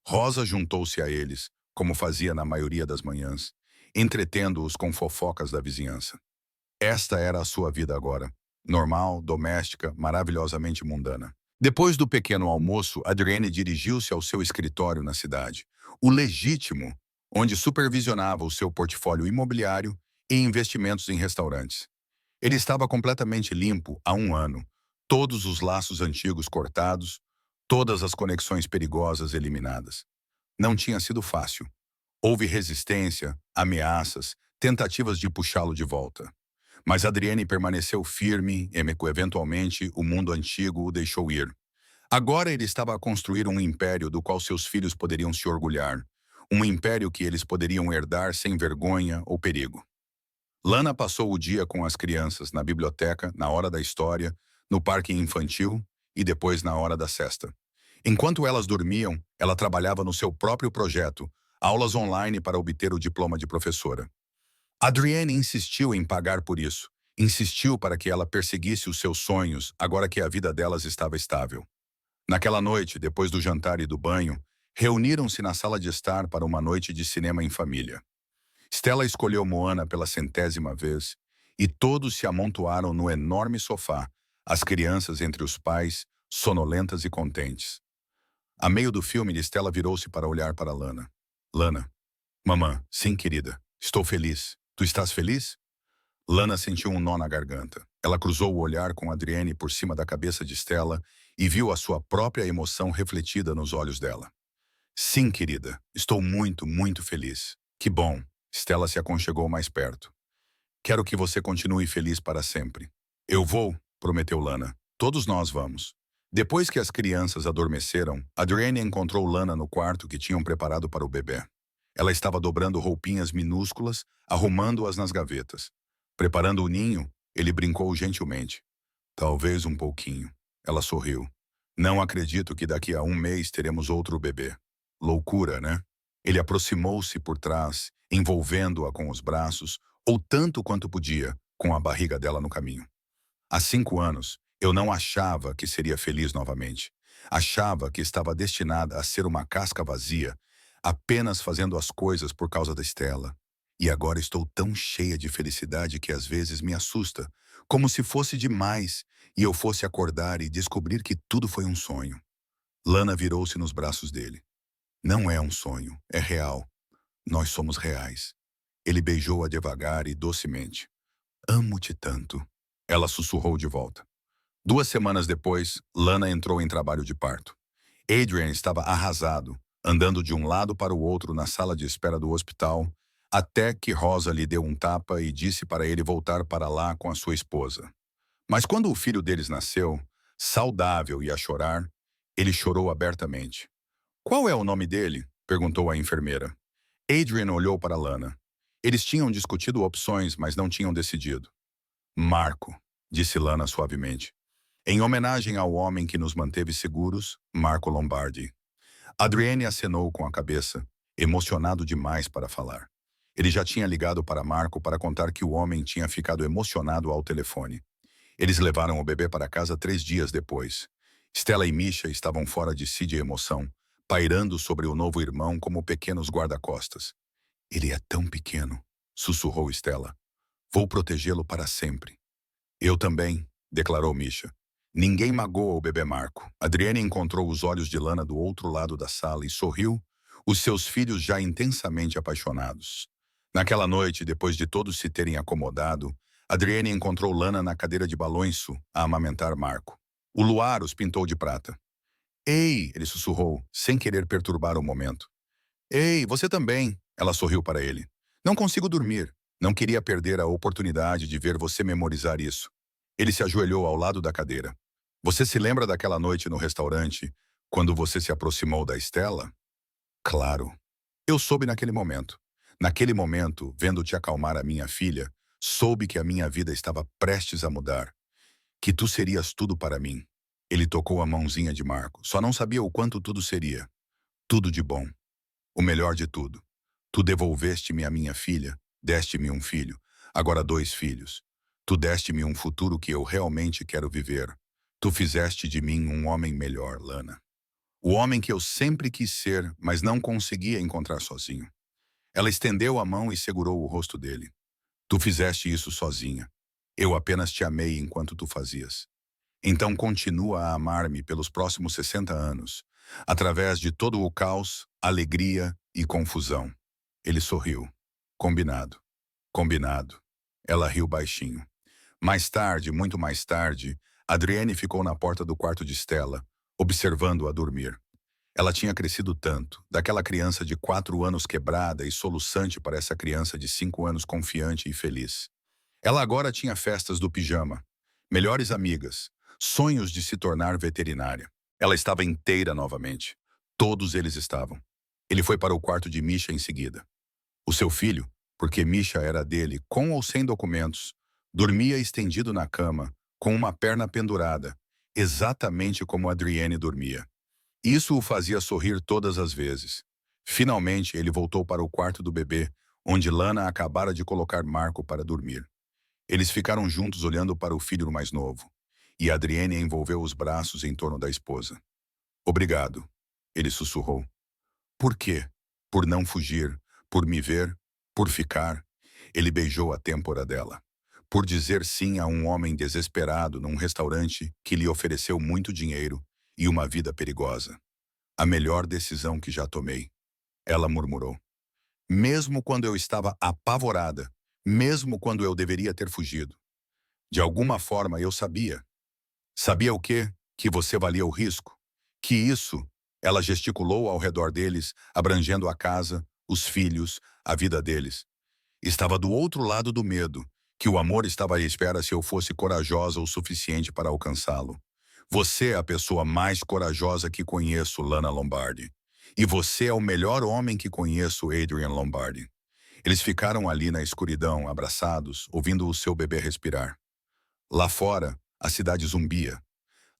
Rosa juntou-se a eles, como fazia na maioria das manhãs, entretendo-os com fofocas da vizinhança. Esta era a sua vida agora. normal, doméstica, maravilhosamente mundana. Depois do pequeno almoço, Adrienne dirigiu-se ao seu escritório na cidade, o legítimo, onde supervisionava o seu portfólio imobiliário e investimentos em restaurantes. Ele estava completamente limpo há um ano, todos os laços antigos cortados, todas as conexões perigosas eliminadas. Não tinha sido fácil. Houve resistência, ameaças, tentativas de puxá-lo de volta. Mas Adrienne permaneceu firme e, eventualmente, o mundo antigo o deixou ir. Agora ele estava a construir um império do qual seus filhos poderiam se orgulhar. Um império que eles poderiam herdar sem vergonha ou perigo. Lana passou o dia com as crianças na biblioteca, na hora da história, no parque infantil e depois na hora da sesta. Enquanto elas dormiam, ela trabalhava no seu próprio projeto, aulas online para obter o diploma de professora. Adrienne insistiu em pagar por isso. Insistiu para que ela perseguisse os seus sonhos, agora que a vida delas estava estável. Naquela noite, depois do jantar e do banho, reuniram-se na sala de estar para uma noite de cinema em família. Stella escolheu Moana pela 100ª vez e todos se amontoaram no enorme sofá, as crianças entre os pais, sonolentas e contentes. A meio do filme, Stella virou-se para olhar para Lana. Lana, mamã, sim, querida, estou feliz. Tu estás feliz? Lana sentiu um nó na garganta. Ela cruzou o olhar com Adrienne por cima da cabeça de Stella e viu a sua própria emoção refletida nos olhos dela. Sim, querida, estou muito, muito feliz. Que bom. Stella se aconchegou mais perto. Quero que você continue feliz para sempre. Eu vou, prometeu Lana. Todos nós vamos. Depois que as crianças adormeceram, Adrienne encontrou Lana no quarto que tinham preparado para o bebê. Ela estava dobrando roupinhas minúsculas, arrumando-as nas gavetas. Preparando o ninho, ele brincou gentilmente. Talvez um pouquinho. Ela sorriu. Não acredito que daqui a um mês teremos outro bebê. Loucura, né? Ele aproximou-se por trás, envolvendo-a com os braços, ou tanto quanto podia, com a barriga dela no caminho. Há 5 anos, eu não achava que seria feliz novamente. Achava que estava destinada a ser uma casca vazia, apenas fazendo as coisas por causa da Stella. E agora estou tão cheia de felicidade que às vezes me assusta, como se fosse demais e eu fosse acordar e descobrir que tudo foi um sonho. Lana virou-se nos braços dele. Não é um sonho, é real. Nós somos reais. Ele beijou-a devagar e docemente. Amo-te tanto. Ela sussurrou de volta. 2 semanas depois, Lana entrou em trabalho de parto. Adrian estava arrasado, andando de um lado para o outro na sala de espera do hospital, até que Rosa lhe deu um tapa e disse para ele voltar para lá com a sua esposa. Mas quando o filho deles nasceu, saudável e a chorar, ele chorou abertamente. Qual é o nome dele? Perguntou a enfermeira. Adrian olhou para Lana. Eles tinham discutido opções, mas não tinham decidido. Marco, disse Lana suavemente. Em homenagem ao homem que nos manteve seguros, Marco Lombardi. Adrienne acenou com a cabeça, emocionado demais para falar. Ele já tinha ligado para Marco para contar que o homem tinha ficado emocionado ao telefone. Eles levaram o bebê para casa 3 dias depois. Stella e Misha estavam fora de si de emoção, pairando sobre o novo irmão como pequenos guarda-costas. Ele é tão pequeno, sussurrou Stella. Vou protegê-lo para sempre. Eu também, declarou Misha. Ninguém magoa o bebê Marco. Adrienne encontrou os olhos de Lana do outro lado da sala e sorriu, os seus filhos já intensamente apaixonados. Naquela noite, depois de todos se terem acomodado, Adrienne encontrou Lana na cadeira de balanço a amamentar Marco. O luar os pintou de prata. Ei, ele sussurrou, sem querer perturbar o momento. Ei, você também, ela sorriu para ele. Não consigo dormir. Não queria perder a oportunidade de ver você memorizar isso. Ele se ajoelhou ao lado da cadeira. Você se lembra daquela noite no restaurante, quando você se aproximou da Stella? Claro. Eu soube naquele momento. Naquele momento, vendo te acalmar a minha filha, soube que a minha vida estava prestes a mudar. Que tu serias tudo para mim. Ele tocou a mãozinha de Marco. Só não sabia o quanto tudo seria. Tudo de bom. O melhor de tudo. Tu devolveste-me a minha filha, deste-me um filho, agora 2 filhos. Tu deste-me um futuro que eu realmente quero viver. Tu fizeste de mim um homem melhor, Lana. O homem que eu sempre quis ser, mas não conseguia encontrar sozinho. Ela estendeu a mão e segurou o rosto dele. Tu fizeste isso sozinha. Eu apenas te amei enquanto tu fazias. Então continua a amar-me pelos próximos 60 anos, através de todo o caos, alegria e confusão. Ele sorriu. Combinado. Combinado. Ela riu baixinho. Mais tarde, muito mais tarde, Adrienne ficou na porta do quarto de Stella, observando-a dormir. Ela tinha crescido tanto, daquela criança de 4 anos quebrada e soluçante para essa criança de 5 anos confiante e feliz. Ela agora tinha festas do pijama, melhores amigas, sonhos de se tornar veterinária. Ela estava inteira novamente. Todos eles estavam. Ele foi para o quarto de Misha em seguida. O seu filho, porque Misha era dele, com ou sem documentos, dormia estendido na cama, com uma perna pendurada, exatamente como Adrienne dormia. Isso o fazia sorrir todas as vezes. Finalmente, ele voltou para o quarto do bebê, onde Lana acabara de colocar Marco para dormir. Eles ficaram juntos olhando para o filho mais novo, e Adrienne envolveu os braços em torno da esposa. Obrigado, ele sussurrou. Por quê? Por não fugir, por me ver, por ficar. Ele beijou a têmpora dela. Por dizer sim a um homem desesperado num restaurante que lhe ofereceu muito dinheiro e uma vida perigosa. A melhor decisão que já tomei, ela murmurou. Mesmo quando eu estava apavorada, mesmo quando eu deveria ter fugido. De alguma forma eu sabia. Sabia o quê? Que você valia o risco. Que isso, ela gesticulou ao redor deles, abrangendo a casa, os filhos, a vida deles. Estava do outro lado do medo, que o amor estava à espera se eu fosse corajosa o suficiente para alcançá-lo. Você é a pessoa mais corajosa que conheço, Lana Lombardi. E você é o melhor homem que conheço, Adrian Lombardi. Eles ficaram ali na escuridão, abraçados, ouvindo o seu bebê respirar. Lá fora, a cidade zumbia.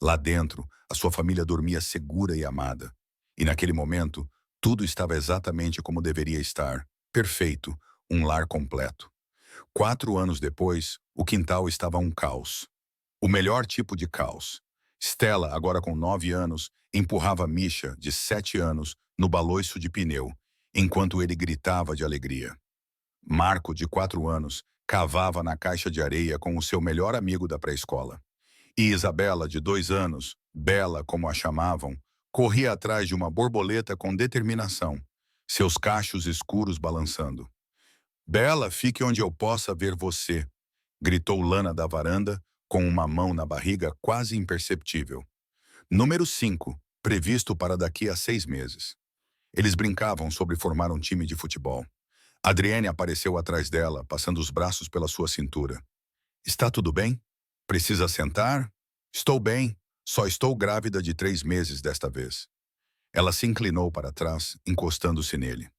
Lá dentro, a sua família dormia segura e amada. E naquele momento, tudo estava exatamente como deveria estar. Perfeito, um lar completo. 4 anos depois, o quintal estava um caos. O melhor tipo de caos. Stella, agora com 9 anos, empurrava Misha, de 7 anos, no baloiço de pneu, enquanto ele gritava de alegria. Marco, de 4 anos, cavava na caixa de areia com o seu melhor amigo da pré-escola. E Isabela, de 2 anos, Bela, como a chamavam, corria atrás de uma borboleta com determinação, seus cachos escuros balançando. Bela, fique onde eu possa ver você, gritou Lana da varanda, com uma mão na barriga quase imperceptível. Número 5, previsto para daqui a 6 meses. Eles brincavam sobre formar um time de futebol. Adrienne apareceu atrás dela, passando os braços pela sua cintura. Está tudo bem? Precisa sentar? Estou bem, só estou grávida de 3 meses desta vez. Ela se inclinou para trás, encostando-se nele.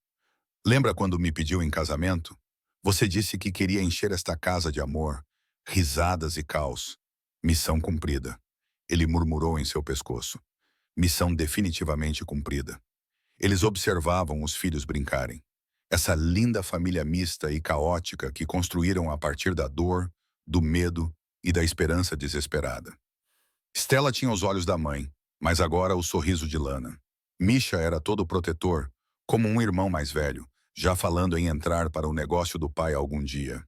Lembra quando me pediu em casamento? Você disse que queria encher esta casa de amor, risadas e caos. Missão cumprida. Ele murmurou em seu pescoço. Missão definitivamente cumprida. Eles observavam os filhos brincarem. Essa linda família mista e caótica que construíram a partir da dor, do medo e da esperança desesperada. Stella tinha os olhos da mãe, mas agora o sorriso de Lana. Misha era todo protetor, como um irmão mais velho, já falando em entrar para o negócio do pai algum dia.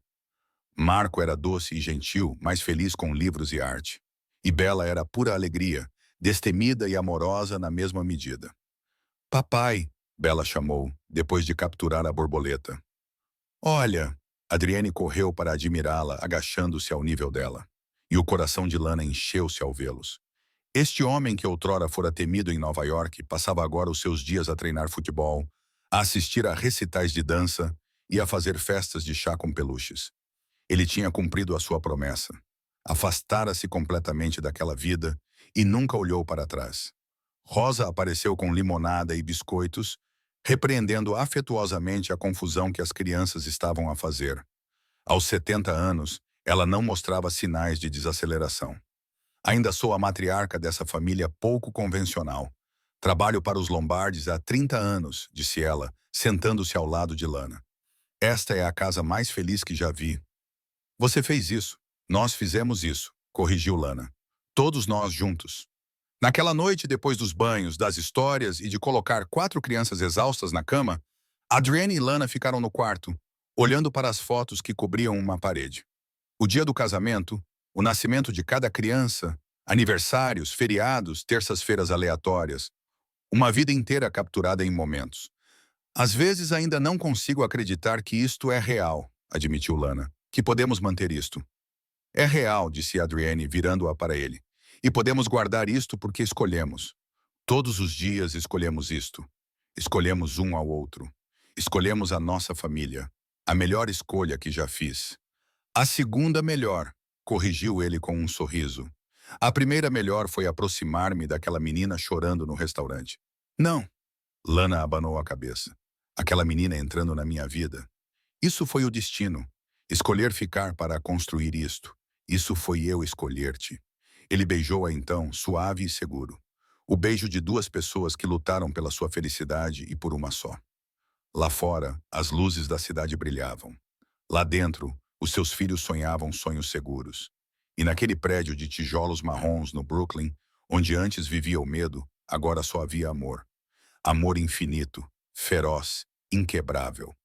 Marco era doce e gentil, mas feliz com livros e arte. E Bela era pura alegria, destemida e amorosa na mesma medida. Papai, Bela chamou, depois de capturar a borboleta. Olha, Adrienne correu para admirá-la, agachando-se ao nível dela. E o coração de Lana encheu-se ao vê-los. Este homem que outrora fora temido em Nova York passava agora os seus dias a treinar futebol, a assistir a recitais de dança e a fazer festas de chá com peluches. Ele tinha cumprido a sua promessa. Afastara-se completamente daquela vida e nunca olhou para trás. Rosa apareceu com limonada e biscoitos, repreendendo afetuosamente a confusão que as crianças estavam a fazer. Aos 70 anos, ela não mostrava sinais de desaceleração. Ainda sou a matriarca dessa família pouco convencional. Trabalho para os Lombardes há 30 anos, disse ela, sentando-se ao lado de Lana. Esta é a casa mais feliz que já vi. Você fez isso. Nós fizemos isso, corrigiu Lana. Todos nós juntos. Naquela noite, depois dos banhos, das histórias e de colocar 4 crianças exaustas na cama, Adrienne e Lana ficaram no quarto, olhando para as fotos que cobriam uma parede. O dia do casamento, o nascimento de cada criança, aniversários, feriados, terças-feiras aleatórias, uma vida inteira capturada em momentos. Às vezes ainda não consigo acreditar que isto é real, admitiu Lana. Que podemos manter isto. É real, disse Adrienne, virando-a para ele. E podemos guardar isto porque escolhemos. Todos os dias escolhemos isto. Escolhemos um ao outro. Escolhemos a nossa família. A melhor escolha que já fiz. A segunda melhor, corrigiu ele com um sorriso. A primeira melhor foi aproximar-me daquela menina chorando no restaurante. Não, Lana abanou a cabeça. Aquela menina entrando na minha vida. Isso foi o destino. Escolher ficar para construir isto. Isso foi eu escolher-te. Ele beijou-a então, suave e seguro. O beijo de duas pessoas que lutaram pela sua felicidade e por uma só. Lá fora, as luzes da cidade brilhavam. Lá dentro, os seus filhos sonhavam sonhos seguros. E naquele prédio de tijolos marrons no Brooklyn, onde antes vivia o medo, agora só havia amor. Amor infinito, feroz, inquebrável.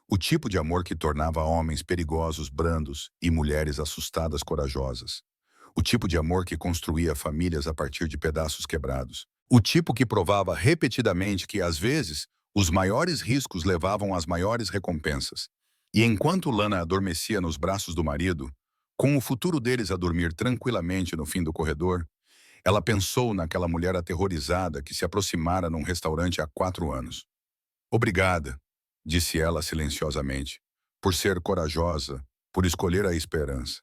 O tipo de amor que tornava homens perigosos brandos e mulheres assustadas corajosas. O tipo de amor que construía famílias a partir de pedaços quebrados. O tipo que provava repetidamente que, às vezes, os maiores riscos levavam às maiores recompensas. E enquanto Lana adormecia nos braços do marido, com o futuro deles a dormir tranquilamente no fim do corredor, ela pensou naquela mulher aterrorizada que se aproximara num restaurante há 4 anos. Obrigada, disse ela silenciosamente, por ser corajosa, por escolher a esperança.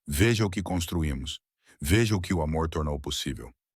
Veja o que construímos. Veja o que o amor tornou possível.